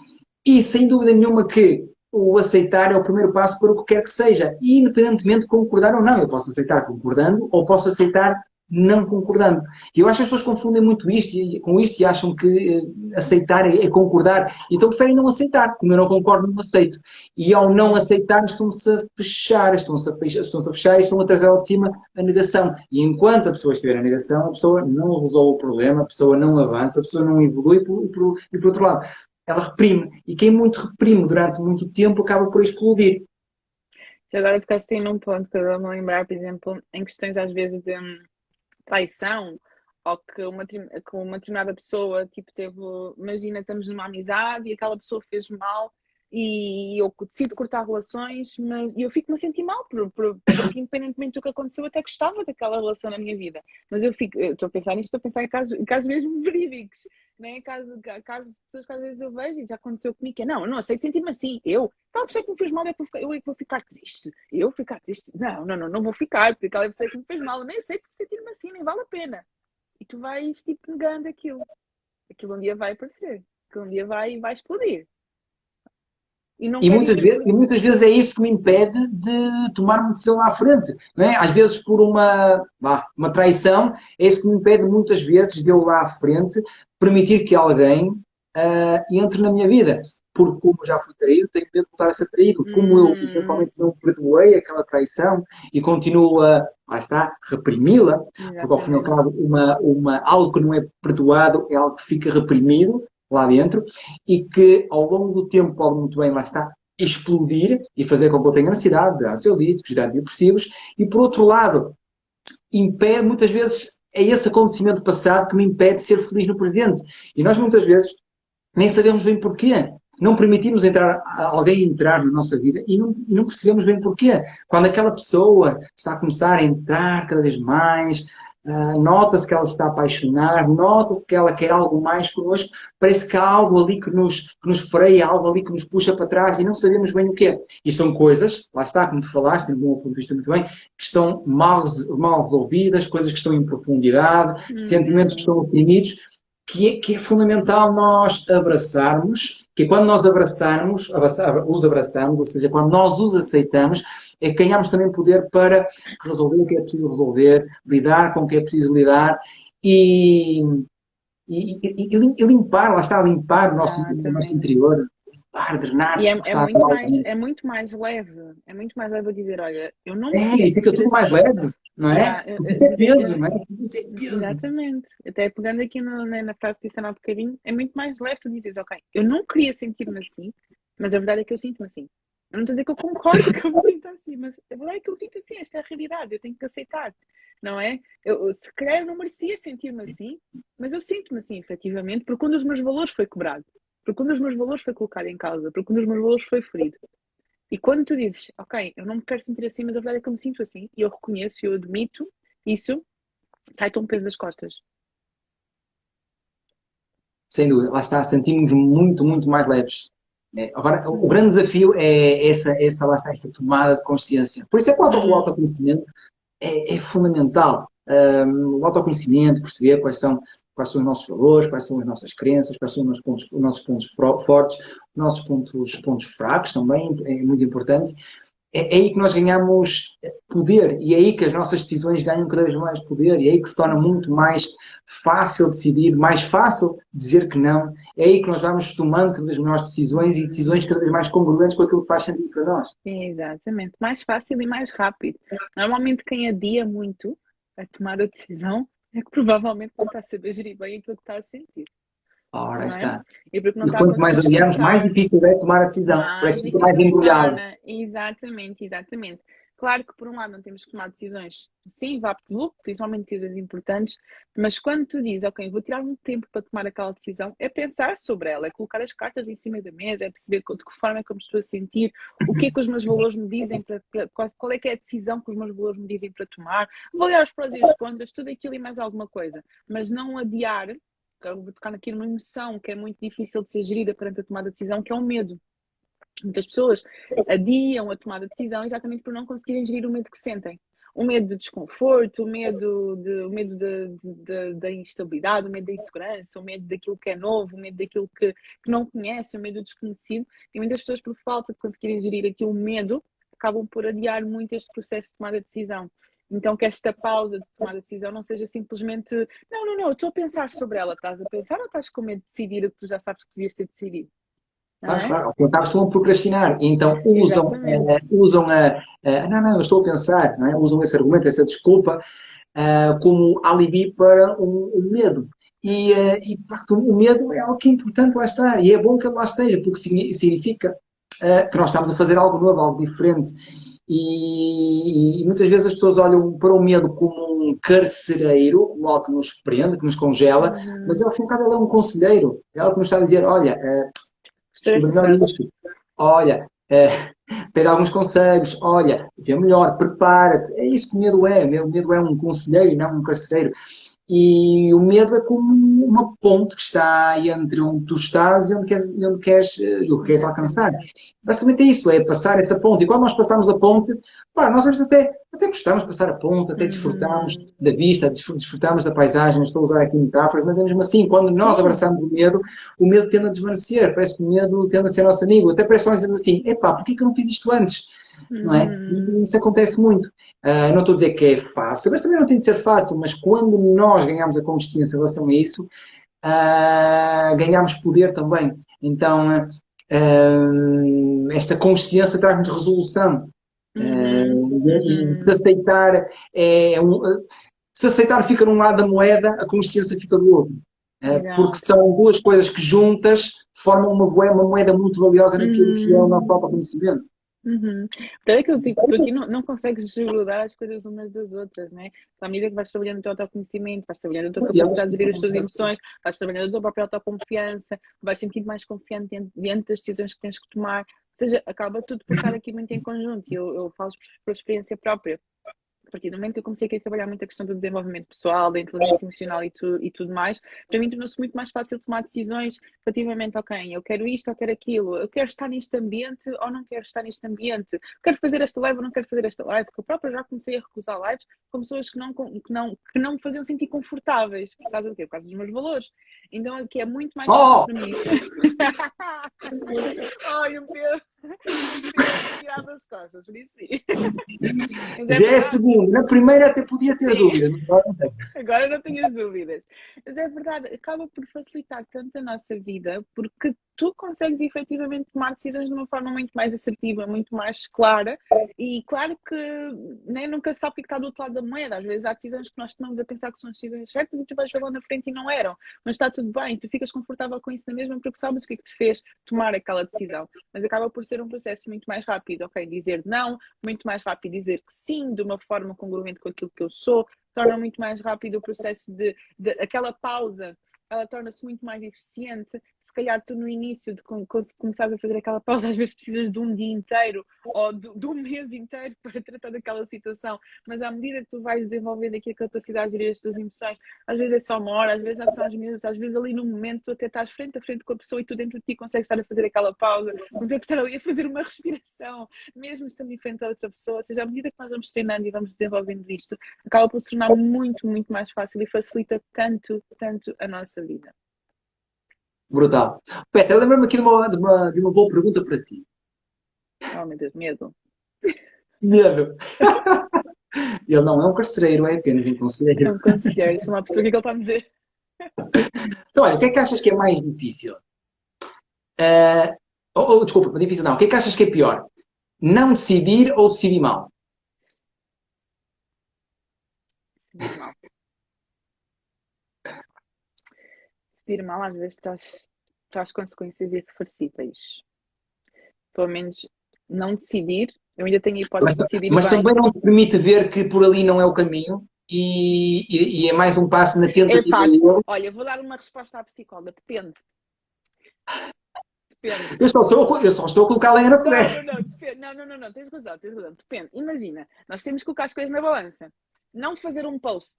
E sem dúvida nenhuma que o aceitar é o primeiro passo para o que quer que seja, e independentemente de concordar ou não. Eu posso aceitar concordando ou posso aceitar não concordando. E eu acho que as pessoas confundem muito com isto e acham que aceitar é concordar. Então preferem não aceitar. Como eu não concordo, não aceito. E ao não aceitar, estão-se a fechar, estão-se a fechar e estão a trazer ao de cima a negação. E enquanto a pessoa estiver na negação, a pessoa não resolve o problema, a pessoa não avança, a pessoa não evolui e por outro lado, ela reprime. E quem muito reprime durante muito tempo acaba por explodir. Agora tocaste aí num ponto que eu vou-me lembrar, por exemplo, em questões às vezes de traição, ou que uma determinada pessoa, tipo, imagina, estamos numa amizade e aquela pessoa fez mal e eu decido cortar relações, mas eu fico-me a sentir mal, porque independentemente do que aconteceu, eu até gostava daquela relação na minha vida. Mas eu estou a pensar nisto, estou a pensar em casos mesmo verídicos, né? Casos de pessoas que às vezes eu vejo e já aconteceu comigo, que é, não, eu não aceito sentir-me assim, aquela pessoa que me fez mal eu é que vou ficar triste, eu ficar triste, não vou ficar, porque aquela pessoa que me fez mal, eu nem aceito sentir-me assim, nem vale a pena. E tu vais, tipo, negando aquilo. Aquilo um dia vai aparecer. Aquilo um dia vai explodir. E não quer dizer que... E muitas vezes é isso que me impede de tomar uma decisão à frente. Não é? Às vezes por uma traição, é isso que me impede muitas vezes de eu lá à frente permitir que alguém entre na minha vida. Porque como já fui traído, tenho medo de voltar a ser traído. Como eu eventualmente não perdoei aquela traição e continuo lá está, reprimi-la, porque ao fim e ao Exatamente. cabo algo que não é perdoado é algo que fica reprimido lá dentro e que ao longo do tempo pode muito bem, lá está, explodir e fazer com que eu tenha ansiedade, de ansiolíticos, de antidepressivos e por outro lado, impede, muitas vezes é esse acontecimento passado que me impede de ser feliz no presente. E nós muitas vezes nem sabemos bem porquê. Não permitimos alguém entrar na nossa vida e não percebemos bem porquê. Quando aquela pessoa está a começar a entrar cada vez mais, nota-se que ela está a apaixonar, nota-se que ela quer algo mais connosco, parece que há algo ali que nos freia, algo ali que nos puxa para trás e não sabemos bem o que é. E são coisas, lá está, como tu falaste, de um ponto de vista muito bem, que estão mal resolvidas, coisas que estão em profundidade, sentimentos que estão oprimidos, que é fundamental nós abraçarmos, que é quando nós os abraçamos, ou seja, quando nós os aceitamos, é que ganhamos também poder para resolver o que é preciso resolver, lidar com o que é preciso lidar e, e limpar, lá está, limpar o nosso Exatamente. interior, limpar, drenar, E tudo o que está mal. é muito mais leve. É muito mais leve a dizer, olha, eu não me É, queria e fica sentir tudo mais assim. leve, não é? Yeah, Tudo é dizer, peso, não é? Tudo é peso. exatamente. Até pegando aqui na frase que disse há um bocadinho, é muito mais leve tu dizes, ok, eu não queria sentir-me assim, mas a verdade é que eu sinto-me assim. Eu não estou a dizer que eu concordo que eu me sinto assim, mas a verdade é que eu me sinto assim, esta é a realidade, eu tenho que aceitar, não é? Se calhar não merecia sentir-me assim, mas eu sinto-me assim, efetivamente, porque um dos meus valores foi quebrado, porque um dos meus valores foi colocado em causa, porque um dos meus valores foi ferido. E quando tu dizes, ok, eu não me quero sentir assim, mas a verdade é que eu me sinto assim, e eu reconheço e eu admito isso, sai-te um peso das costas. Sem dúvida, lá está, sentimos muito, muito mais leves. Agora, o Uhum. grande desafio é lá está, essa tomada de consciência. Por isso é que o Hum, autoconhecimento é fundamental. O autoconhecimento, perceber quais são os nossos valores, quais são as nossas crenças, quais são os nossos pontos fortes, os nossos pontos fracos também, é muito importante. É aí que nós ganhamos poder e é aí que as nossas decisões ganham cada vez mais poder e é aí que se torna muito mais fácil decidir, mais fácil dizer que não. É aí que nós vamos tomando cada vez melhores decisões e decisões cada vez mais congruentes com aquilo que faz sentido para nós. exatamente. Mais fácil e mais rápido. Normalmente quem adia muito a tomar a decisão é que provavelmente não está a saber gerir bem aquilo que está a sentir, Ora, não é? está. E porque não E está a quanto conseguir mais adiamos, mais escutar. difícil é tomar a decisão. Mais Parece que fica mais difícil se embrulhado. torna. Exatamente, exatamente. Claro que por um lado não temos que tomar decisões, sim, vá pelo, principalmente decisões importantes, mas quando tu dizes, ok, vou tirar um tempo para tomar aquela decisão, é pensar sobre ela, é colocar as cartas em cima da mesa, é perceber de que forma é que eu me estou a sentir, o que é que os meus valores me dizem, qual é que é a decisão que os meus valores me dizem para tomar, avaliar os prós e os contras, tudo aquilo e mais alguma coisa, mas não adiar, eu vou tocar aqui numa emoção que é muito difícil de ser gerida perante a tomada de decisão, que é o medo. Muitas pessoas adiam a tomada de decisão exatamente por não conseguirem gerir o medo que sentem. O medo do desconforto, o medo da instabilidade, o medo da insegurança, o medo daquilo que é novo, o medo daquilo que não conhece, o medo do desconhecido. E muitas pessoas, por falta de conseguirem gerir aquele medo, acabam por adiar muito este processo de tomada de decisão. Então, que esta pausa de tomada de decisão não seja simplesmente não, eu estou a pensar sobre ela. Estás a pensar ou estás com medo de decidir o que tu já sabes que devias ter decidido? Não Claro, é? claro. Ao fim e ao cabo estão a procrastinar. E então Exatamente. não, não, eu estou a pensar, não é? Usam esse argumento, essa desculpa, como alibi para o medo. E de facto, o medo é algo que é importante lá estar. E é bom que ele lá esteja, porque significa que nós estamos a fazer algo novo, algo diferente. E muitas vezes as pessoas olham para o medo como um carcereiro, como algo que nos prende, que nos congela, mas ao fim e ao cabo ele é um conselheiro. É algo que nos está a dizer, olha, Gostei descobri dessa melhor frase. isto, olha, pede alguns conselhos, olha, vê melhor, prepara-te. É isso que o medo é. O medo é um conselheiro e não um carcereiro. E o medo é como uma ponte que está entre onde tu estás e onde queres alcançar. Exatamente. Basicamente é isso, é passar essa ponte. E quando nós passamos a ponte, pá, nós às vezes até gostamos de passar a ponte, até desfrutamos Uhum. da vista, desfrutamos da paisagem, estou a usar aqui metáforas, mas é mesmo assim, quando nós Sim. abraçamos o medo tende a desvanecer, parece que o medo tende a ser nosso amigo. Até parece que nós dizemos assim, epá, porquê que eu não fiz isto antes? Não é? E Uhum. isso acontece muito. Não estou a dizer que é fácil, mas também não tem de ser fácil, mas quando nós ganhamos a consciência em relação a isso, ganhamos poder também. Então, esta consciência traz-nos resolução. Uhum. E se Uhum. aceitar, se aceitar fica num lado da moeda, a consciência fica do outro. Porque Exato. são duas coisas que juntas formam uma moeda muito valiosa naquilo que é o nosso Uhum. próprio conhecimento. Uhum. Então é que eu digo, tu aqui não consegues desgrudar as coisas umas das outras, né? À medida que vais trabalhando o teu autoconhecimento, vais trabalhando a tua E elas capacidade de gerir as tuas emoções, vais trabalhando a tua própria autoconfiança, vais sentir mais confiante diante das decisões que tens que tomar. Ou seja, acaba tudo por estar aqui muito em conjunto. E eu falo por experiência própria. A partir do momento que eu comecei aqui a trabalhar muito a questão do desenvolvimento pessoal, da inteligência emocional e tudo mais, para mim tornou-se muito mais fácil tomar decisões relativamente, ok, eu quero isto ou quero aquilo, eu quero estar neste ambiente ou não quero estar neste ambiente, quero fazer esta live ou não quero fazer esta live, porque eu própria já comecei a recusar lives com pessoas que não me faziam sentir confortáveis, por causa do quê? Por causa dos meus valores. Então aqui é muito mais fácil Oh! para mim. Ai, o Pedro tem tirado as costas, por isso sim. Mas é Já é a verdade. segunda. Na primeira até podia ter Sim. dúvidas, mas agora não tenho. Agora não tenho as dúvidas. Mas é verdade, acaba por facilitar tanto a nossa vida, porque tu consegues efetivamente tomar decisões de uma forma muito mais assertiva, muito mais clara. E claro que nem nunca sabe o que está do outro lado da moeda. Às vezes há decisões que nós tomamos a pensar que são as decisões certas e tu vais ver lá na frente e não eram. Mas está tudo bem, tu ficas confortável com isso na mesma porque sabes o que é que te fez tomar aquela decisão. Mas acaba por ser um processo muito mais rápido, ok? Dizer não, muito mais rápido dizer que sim, de uma forma congruente com aquilo que eu sou, torna muito mais rápido o processo de aquela pausa, ela torna-se muito mais eficiente. Se calhar tu no início de começares a fazer aquela pausa, às vezes precisas de um dia inteiro ou de um mês inteiro para tratar daquela situação, mas à medida que tu vais desenvolvendo aqui a capacidade de gerir as tuas emoções, às vezes é só uma hora, às vezes é só uns minutos, às vezes ali no momento tu até estás frente a frente com a pessoa e tu dentro de ti consegues estar a fazer aquela pausa, consegues estar ali a fazer uma respiração, mesmo estando em frente a outra pessoa. Ou seja, à medida que nós vamos treinando e vamos desenvolvendo isto, acaba por se tornar muito, muito mais fácil e facilita tanto, tanto a nossa vida. Brutal. Petra, lembra-me aqui de uma boa pergunta para ti. Oh, meu Deus, medo. Medo. Ele não é um carcereiro, é apenas um É conselheiro. um conselheiro, deixa uma pessoa, o que é que ele está a dizer? Então, olha, o que é que achas que é mais difícil? Desculpa, difícil não. O que é que achas que é pior? Não decidir ou decidir mal? Decidir mal. Decidir mal às vezes traz consequências irreversíveis. Pelo menos não decidir, eu ainda tenho a Mas, hipótese de decidir mas bem. também não te permite ver que por ali não é o caminho e é mais um passo na tentativa Epá, e erro. olha, vou dar uma resposta à psicóloga, depende, depende. Eu só estou a colocá-la em na Não, fogueira. não, não, depende. Não, não, não, não, tens razão, depende. Imagina, nós temos que colocar as coisas na balança. Não fazer um post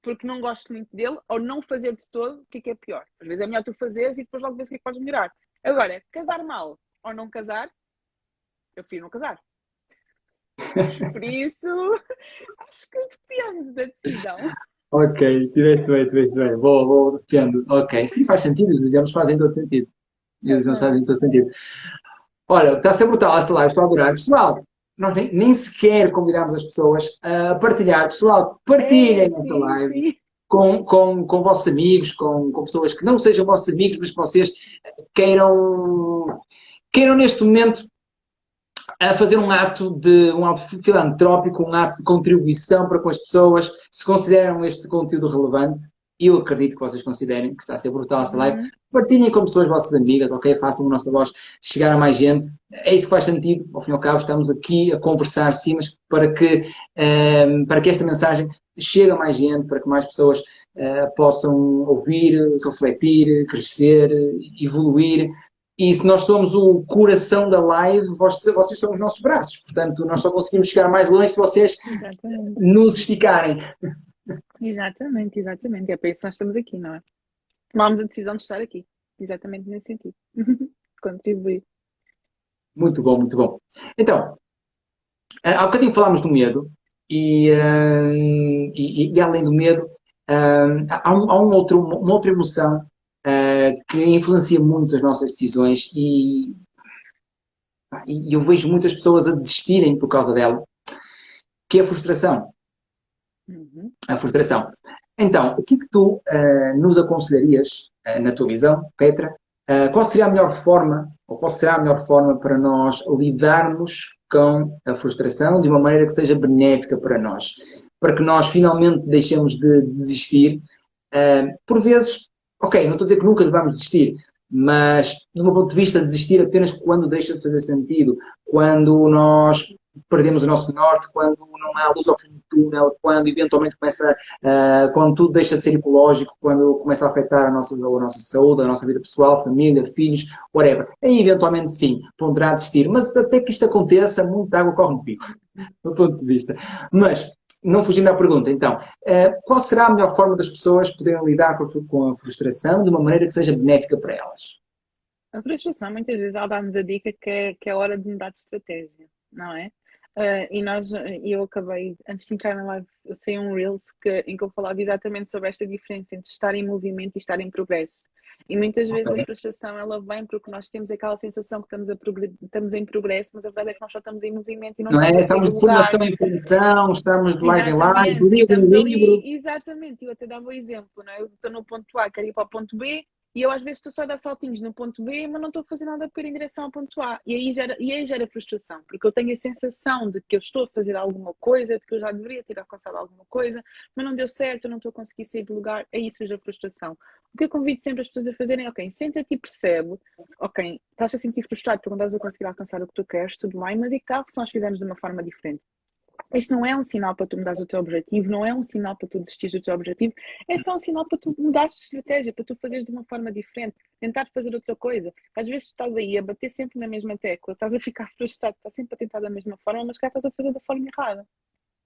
porque não gosto muito dele, ou não fazer de todo, o que é pior? Às vezes é melhor tu fazeres e depois logo vês o que é que podes melhorar. Agora, casar mal ou não casar, eu prefiro não casar. Por isso, acho que depende da decisão. Ok, tiveste bem. Vou, defendo. Ok, sim, faz sentido. Os exemplos fazem todo sentido. Os exemplos Uhum. fazem todo sentido. Olha, está a ser brutal esta live, estou a adorar. Pessoal, nós nem sequer convidamos as pessoas a partilhar. Pessoal, partilhem É, esta sim, live sim. com vossos amigos, com pessoas que não sejam vossos amigos, mas que vocês queiram neste momento a fazer um ato filantrópico, um ato de contribuição para com as pessoas, se consideram este conteúdo relevante. Eu acredito que vocês considerem que está a ser brutal esta live. Uhum. Partilhem com pessoas vossas amigas, ok? Façam a nossa voz chegar a mais gente. É isso que faz sentido. Ao fim e ao cabo, estamos aqui a conversar, sim, mas para que esta mensagem chegue a mais gente, para que mais pessoas possam ouvir, refletir, crescer, evoluir. E se nós somos o coração da live, vocês são os nossos braços. Portanto, nós só conseguimos chegar mais longe se vocês Exatamente. nos esticarem. Exatamente, exatamente. É para isso que nós estamos aqui, não é? Tomámos a decisão de estar aqui. Exatamente nesse sentido. Contribuir. Muito bom, muito bom. Então, há bocadinho falámos do medo e além do medo, uma outra emoção que influencia muito as nossas decisões e eu vejo muitas pessoas a desistirem por causa dela, que é a frustração. Uhum. A frustração. Então, o que é que tu nos aconselharias, na tua visão, Petra? Qual seria a melhor forma, ou qual será a melhor forma para nós lidarmos com a frustração de uma maneira que seja benéfica para nós? Para que nós finalmente deixemos de desistir. Por vezes, ok, não estou a dizer que nunca devamos desistir, mas, do meu ponto de vista, desistir apenas quando deixa de fazer sentido, quando nós perdemos o nosso norte, quando não há luz ao fim do túnel, quando eventualmente quando tudo deixa de ser ecológico, quando começa a afetar a nossa saúde, a nossa vida pessoal, família, filhos, whatever. Aí eventualmente sim, poderá desistir, mas até que isto aconteça, muita água corre no pico, do ponto de vista. Mas, não fugindo à pergunta, então, qual será a melhor forma das pessoas poderem lidar com a frustração de uma maneira que seja benéfica para elas? A frustração, muitas vezes, ela dá-nos a dica que é hora de mudar de estratégia, não é? Eu acabei, antes de entrar na live, sem um Reels em que eu falava exatamente sobre esta diferença entre estar em movimento e estar em progresso. E muitas vezes a frustração, ela vem porque nós temos aquela sensação que estamos em progresso, mas a verdade é que nós só estamos em movimento e não Não é? estamos a sair Estamos do de lugar. formação em formação, estamos de live em live, Exatamente, do e livro em estamos livro. ali, exatamente, eu até dava o exemplo, não é? Eu estou no ponto A, quero ir para o ponto B, e eu às vezes estou só a dar saltinhos no ponto B, mas não estou a fazer nada para ir em direção ao ponto A. E aí gera frustração, porque eu tenho a sensação de que eu estou a fazer alguma coisa, de que eu já deveria ter alcançado alguma coisa, mas não deu certo, eu não estou a conseguir sair do lugar, aí surge a frustração. O que eu convido sempre as pessoas a fazerem é, ok, senta-te e percebe, ok, estás a sentir frustrado porque não estás a conseguir alcançar o que tu queres, tudo bem, mas e que tal se nós fizermos de uma forma diferente? Isto não é um sinal para tu mudares o teu objetivo, não é um sinal para tu desistires do teu objetivo, é só um sinal para tu mudares de estratégia, para tu fazeres de uma forma diferente, tentar fazer outra coisa. Às vezes tu estás aí a bater sempre na mesma tecla, estás a ficar frustrado, estás sempre a tentar da mesma forma, mas cá estás a fazer da forma errada.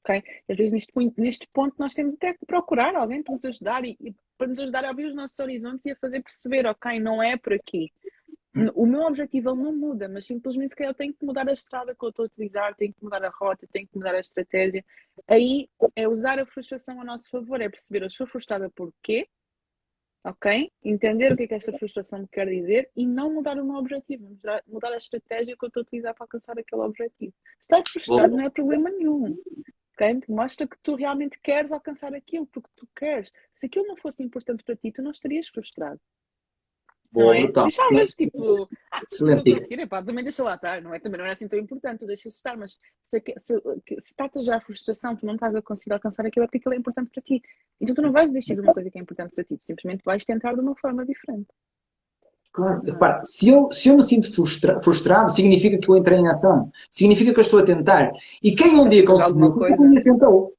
Okay? Às vezes neste ponto nós temos até que procurar alguém para nos ajudar e para nos ajudar a abrir os nossos horizontes e a fazer perceber, ok, não é por aqui. O meu objetivo ele não muda, mas simplesmente se calhar eu tenho que mudar a estrada que eu estou a utilizar, tenho que mudar a rota, tenho que mudar a estratégia. Aí é usar a frustração a nosso favor, é perceber eu estou frustrada por quê, ok? Entender o que é que esta frustração me quer dizer e não mudar o meu objetivo, mudar a estratégia que eu estou a utilizar para alcançar aquele objetivo. Estar frustrado não é problema nenhum. Okay? Mostra que tu realmente queres alcançar aquilo, porque tu queres. Se aquilo não fosse importante para ti, tu não estarias frustrado. Não Boa, é? brutal. Deixavas, tipo, não Excelente estou a dica. conseguir, epá, também deixa lá estar, não é? Também não é assim tão importante, tu deixas estar, mas se está-te já a frustração, tu não estás a conseguir alcançar aquilo, é porque aquilo é importante para ti. Então tu não vais desistir de uma coisa que é importante para ti, tu simplesmente vais tentar de uma forma diferente. Claro, Não é? repara, se eu me sinto frustrado, significa que eu entrei em ação. Significa que eu estou a tentar. E quem um Estás dia a fazer conseguiu, alguma foi quem um coisa? dia tentou.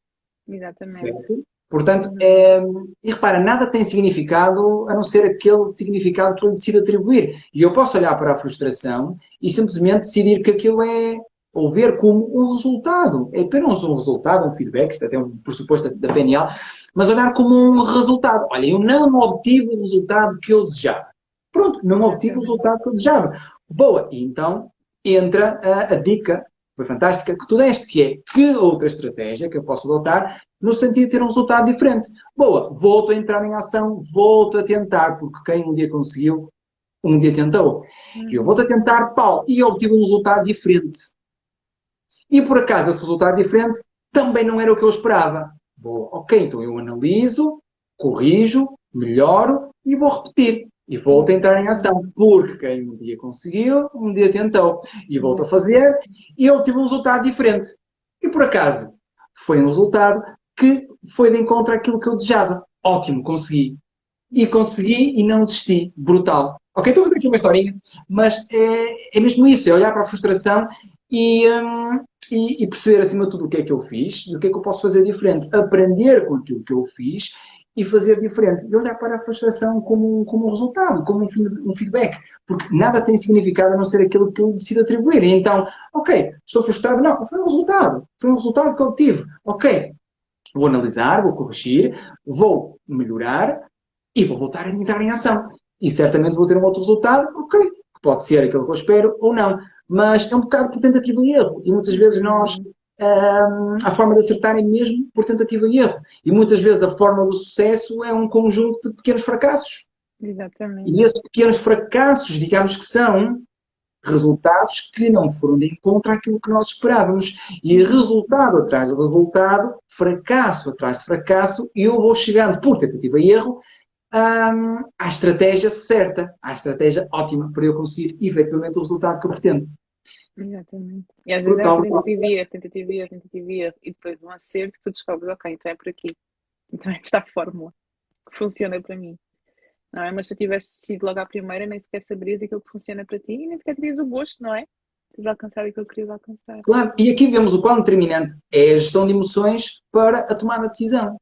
Exatamente. Certo? Portanto, Uhum. e repara, nada tem significado a não ser aquele significado que eu decido atribuir. E eu posso olhar para a frustração e simplesmente decidir que aquilo é, ou ver como um resultado. É apenas um resultado, um feedback, isto até é um pressuposto da PNL, mas olhar como um resultado. Olha, eu não obtive o resultado que eu desejava. Pronto, não obtive o Exatamente. resultado que eu desejava. Boa, e então entra a dica, foi fantástica, que tu deste, que é que outra estratégia que eu posso adotar no sentido de ter um resultado diferente. Boa, volto a entrar em ação, volto a tentar, porque quem um dia conseguiu, um dia tentou. E eu volto a Uhum. tentar, pau, e obtive um resultado diferente. E por acaso esse resultado diferente também não era o que eu esperava. Boa, ok, então eu analiso, corrijo, melhoro e vou repetir. E volto a entrar em ação, Exatamente. porque quem um dia conseguiu, um dia tentou. E volto a Exatamente. fazer e obtive um resultado diferente. E por acaso, foi um resultado que foi de encontro àquilo que eu desejava. ótimo, consegui. E consegui e não desisti. Brutal. Ok, estou a fazer aqui uma historinha, mas é mesmo isso, é olhar para a frustração e perceber acima de tudo o que é que eu fiz e o que é que eu posso fazer diferente. Aprender com aquilo que eu fiz e fazer diferente. E olhar para a frustração como um resultado, como um feedback. Porque nada tem significado a não ser aquilo que eu decido atribuir. E então, ok, estou frustrado. Não, foi um resultado. Foi um resultado que eu obtive. Ok, vou analisar, vou corrigir, vou melhorar e vou voltar a entrar em ação. E certamente vou ter um outro resultado, ok, que pode ser aquilo que eu espero ou não. Mas é um bocado por tentativa e erro. E muitas vezes nós, a forma de acertar é mesmo por tentativa e erro. E muitas vezes a forma do sucesso é um conjunto de pequenos fracassos. Exatamente. E esses pequenos fracassos, digamos que são resultados que não foram de encontro àquilo que nós esperávamos. E resultado atrás de resultado, fracasso atrás de fracasso, e eu vou chegando por tentativa e erro à estratégia certa, à estratégia ótima para eu conseguir efetivamente o resultado que eu pretendo. Exatamente. E às vezes é essa Brutal. tentativa e erro, tentativa e erro, tentativa e erro. E depois de um acerto que tu descobres, ok, então é por aqui. Então é esta a fórmula que funciona para mim. Não é? Mas se tu tivesse sido logo à primeira, nem sequer saberias aquilo que funciona para ti e nem sequer terias o gosto, não é? Tens alcançado aquilo que querias alcançar. Claro. E aqui vemos o quão determinante é a gestão de emoções para a tomada de decisão.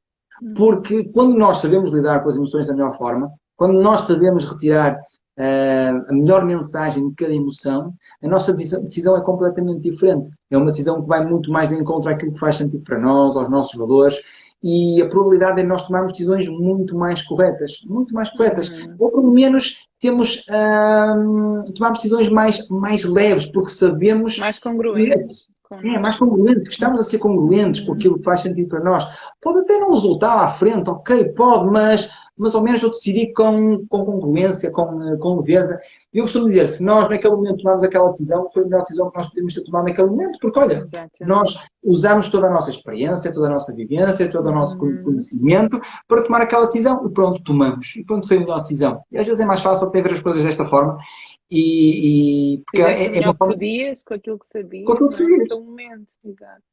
Porque quando nós sabemos lidar com as emoções da melhor forma, quando nós sabemos retirar a melhor mensagem de cada emoção, a nossa decisão é completamente diferente. É uma decisão que vai muito mais de encontro àquilo que faz sentido para nós, aos nossos valores, e a probabilidade é nós tomarmos decisões muito mais corretas. Muito mais corretas. Ou pelo menos tomarmos decisões mais leves, porque sabemos mais congruentes. mais congruentes, que estamos a ser congruentes com aquilo que faz sentido para nós. Pode até não resultar lá à frente, ok, pode, mas ao menos eu decidi com congruência, com leveza. Eu costumo dizer, se nós naquele momento tomarmos aquela decisão, foi a melhor decisão que nós podemos ter tomado naquele momento, porque olha, nós usamos toda a nossa experiência, toda a nossa vivência, todo o nosso conhecimento para tomar aquela decisão e pronto, tomamos. E pronto, foi a melhor decisão. E às vezes é mais fácil até ver as coisas desta forma porque é uma forma... podias com aquilo que sabias, com aquilo que sabias. naquele momento, exato.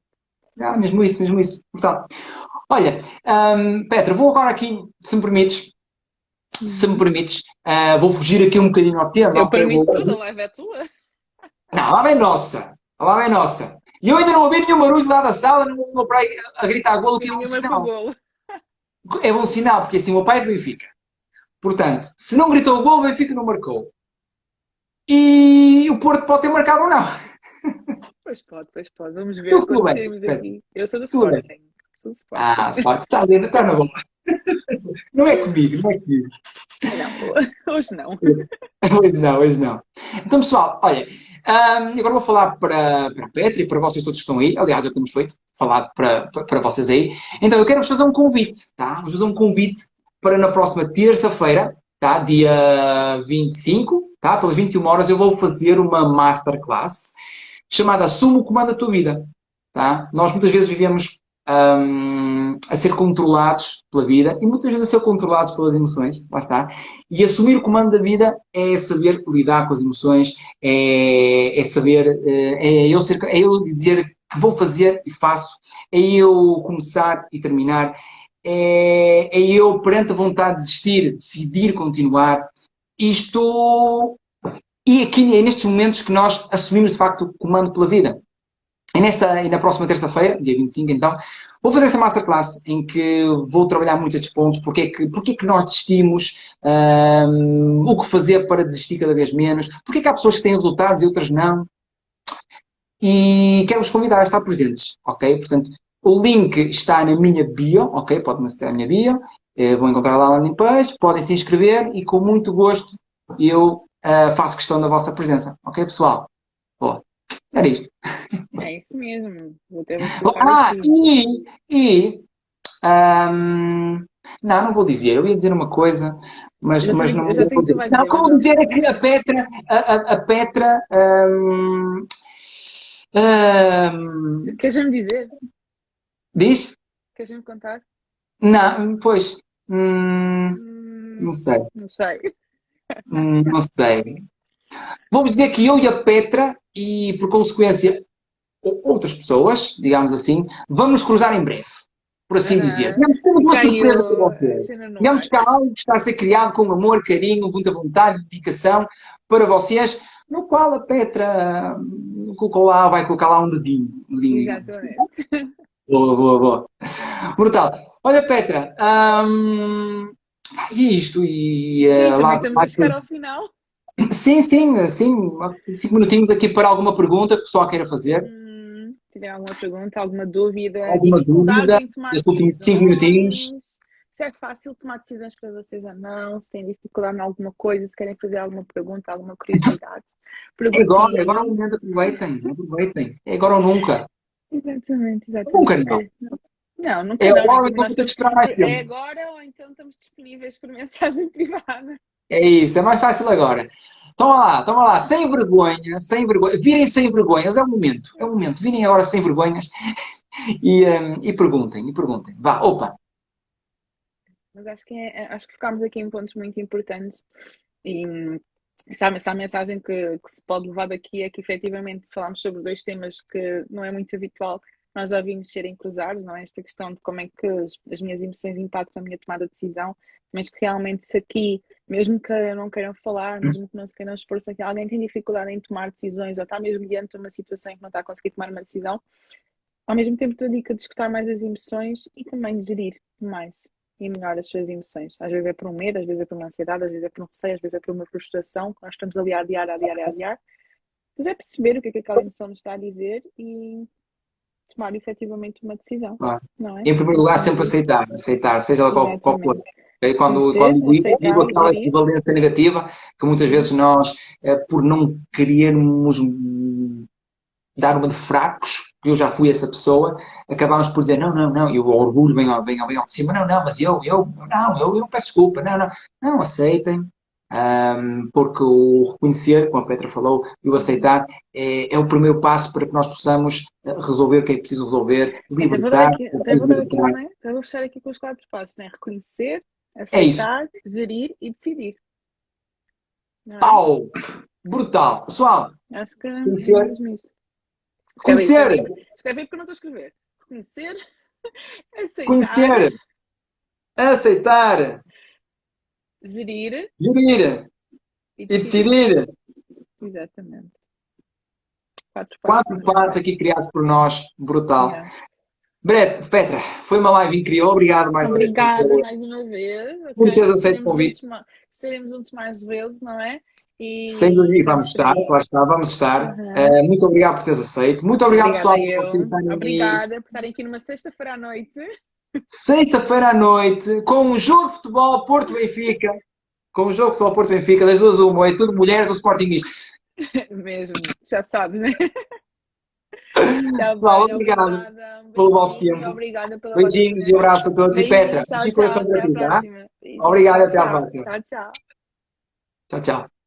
Mesmo isso. Portanto, olha, Petra, vou agora aqui, se me permites, vou fugir aqui um bocadinho ao tema. Eu permito tudo, a live é tua. Não, a live é nossa. A live é nossa. E eu ainda não ouvi nenhum barulho lá da sala, não vou para aí a gritar golo, que é um sinal. É um sinal, porque assim o meu pai é do Benfica. Portanto, se não gritou o golo, o Benfica não marcou. E o Porto pode ter marcado ou não. Pois pode. Vamos ver quando sairmos daqui. Eu sou do Sporting. Sporting. Está na bola. Não é comigo. Não, hoje não. Hoje não. Então, pessoal, olha, agora vou falar para a Petra e para vocês todos que estão aí. Aliás, já temos falado para vocês aí. Então, eu quero-vos fazer um convite, tá? Vou fazer um convite para na próxima terça-feira, tá? Dia 25, tá? Pelas 21 horas, eu vou fazer uma masterclass chamada Assume o Comando da Tua Vida, tá? Nós muitas vezes vivemos a ser controlados pela vida e muitas vezes a ser controlados pelas emoções, lá está. E assumir o comando da vida é saber lidar com as emoções, é saber, é eu dizer que vou fazer e faço, é eu começar e terminar, é eu, perante a vontade de desistir, decidir continuar. E aqui é nestes momentos que nós assumimos de facto o comando pela vida. E na próxima terça-feira, dia 25, então, vou fazer essa masterclass em que vou trabalhar muito estes pontos, porque é que nós desistimos, o que fazer para desistir cada vez menos, porque é que há pessoas que têm resultados e outras não. E quero-vos convidar a estar presentes, ok? Portanto, o link está na minha bio, ok? Podem acessar a minha bio, vão encontrar lá a landing page, podem se inscrever e com muito gosto eu faço questão da vossa presença, ok, pessoal? Boa. Era isto. É isso mesmo. Vou ter não vou dizer. Eu ia dizer uma coisa, mas não vou dizer. Não, como dizer é que a Petra... Queres-me dizer? Diz? Queres-me contar? Não, pois. Não sei. Não sei. Não sei. Vou dizer que eu e a Petra, e por consequência outras pessoas, digamos assim, vamos nos cruzar em breve. por assim dizer. Aham. Temos uma Fica aí surpresa para a vocês. cena no Digamos ar. que há algo que está a ser criado com amor, carinho, muita vontade, dedicação para vocês, no qual a Petra colocou lá, vai colocar lá um dedinho. Um dedinho, digamos assim. Exatamente. Boa, boa, boa. Brutal. Olha, Petra, e isto? E Sim, também lá, estamos a chegar ao final. sim, sim, sim. 5 minutinhos aqui para alguma pergunta que o pessoal queira fazer. Tiver alguma pergunta, alguma dúvida, Alguma dificuldades dúvida? em tomar Estes últimos 5 minutinhos. decisões, se é fácil tomar decisões para vocês ou não, se têm dificuldade em alguma coisa, se querem fazer alguma pergunta, alguma curiosidade, perguntem É agora é o aí. momento, aproveitem, aproveitem. É agora ou nunca. Exatamente, Nunca exatamente. não. Não, É nunca não, né? agora, Porque então nós vou ter que estamos. esperar mais É tempo. agora ou então estamos disponíveis por mensagem privada. É isso, é mais fácil agora. Toma lá, sem vergonha, sem vergonha. Virem sem vergonhas, é o momento. Virem agora sem vergonhas e perguntem, e perguntem. Vá, opa. Mas acho que ficámos aqui em pontos muito importantes e essa mensagem que se pode levar daqui é que efetivamente falámos sobre dois temas que não é muito habitual nós ouvimos serem cruzados, não é? Esta questão de como é que as minhas emoções impactam a minha tomada de decisão, mas que realmente se aqui, mesmo que não queiram falar, mesmo que não se queiram expor, se aqui alguém tem dificuldade em tomar decisões ou está mesmo diante de uma situação em que não está a conseguir tomar uma decisão, ao mesmo tempo estou a dica de escutar mais as emoções e também de gerir mais e melhor as suas emoções. Às vezes é por um medo, às vezes é por uma ansiedade, às vezes é por um receio, às vezes é por uma frustração que nós estamos ali a adiar, a adiar, a adiar. Mas é perceber o que é que aquela emoção nos está a dizer e tomar efetivamente uma decisão, Vá. não é? Em primeiro Em lugar, cima sempre disso. aceitar, seja lá qual for. Exatamente. Ok? Conhecer, Quando digo aceitar, aquela gerir. equivalência negativa, que muitas vezes nós, por não querermos dar uma de fracos, que eu já fui essa pessoa, acabámos por dizer, não, não, não, e o orgulho vem ao de cima, não, não, mas eu peço desculpa, não, não, não, aceitem, porque o reconhecer, como a Petra falou, e o aceitar é o primeiro passo para que nós possamos resolver o que é preciso resolver, libertar, Até vou dar aqui, libertar. não é? Até vou fechar aqui com os 4 passos, né? Reconhecer, É isso. aceitar, gerir e decidir, não é? Pau! Brutal. Pessoal, Acho que é conhecer, mesmo isso. conhecer, Escreve aí porque eu não estou a escrever. Reconhecer, aceitar, conhecer, aceitar, gerir gerir e e decidir. decidir. Exatamente. 4 passos 4 passos fundamentais. aqui criados por nós. Brutal. Yeah. Petra, foi uma live incrível. Obrigado mais uma vez Obrigada mais uma vez, por ok? teres aceito o convite. Estaremos juntos mais vezes, não é? Sem dúvida, e vamos Estamos por estar, aí. claro está, vamos estar. Uhum. Muito obrigado por teres aceito. Muito obrigado, Obrigada pessoal, por eu. estarem aí Obrigada por estarem aqui numa sexta-feira à noite. sexta-feira à noite com um jogo de futebol Porto-Benfica. Com um jogo de futebol Porto-Benfica, das duas uma, é tudo mulheres ou sportingistas. Mesmo, já sabes, né? Está Pessoal, bem, obrigado obrigada. Um pelo vosso beijinho e tempo. obrigada pela vossa Beijinhos e presença. abraço a todos. E Petra, Beijinhos, tchau, de tchau. coração Até para à ti, tá? próxima. Beijinho, Obrigado, tchau, até à tchau. próxima. Tchau, tchau. Tchau, tchau.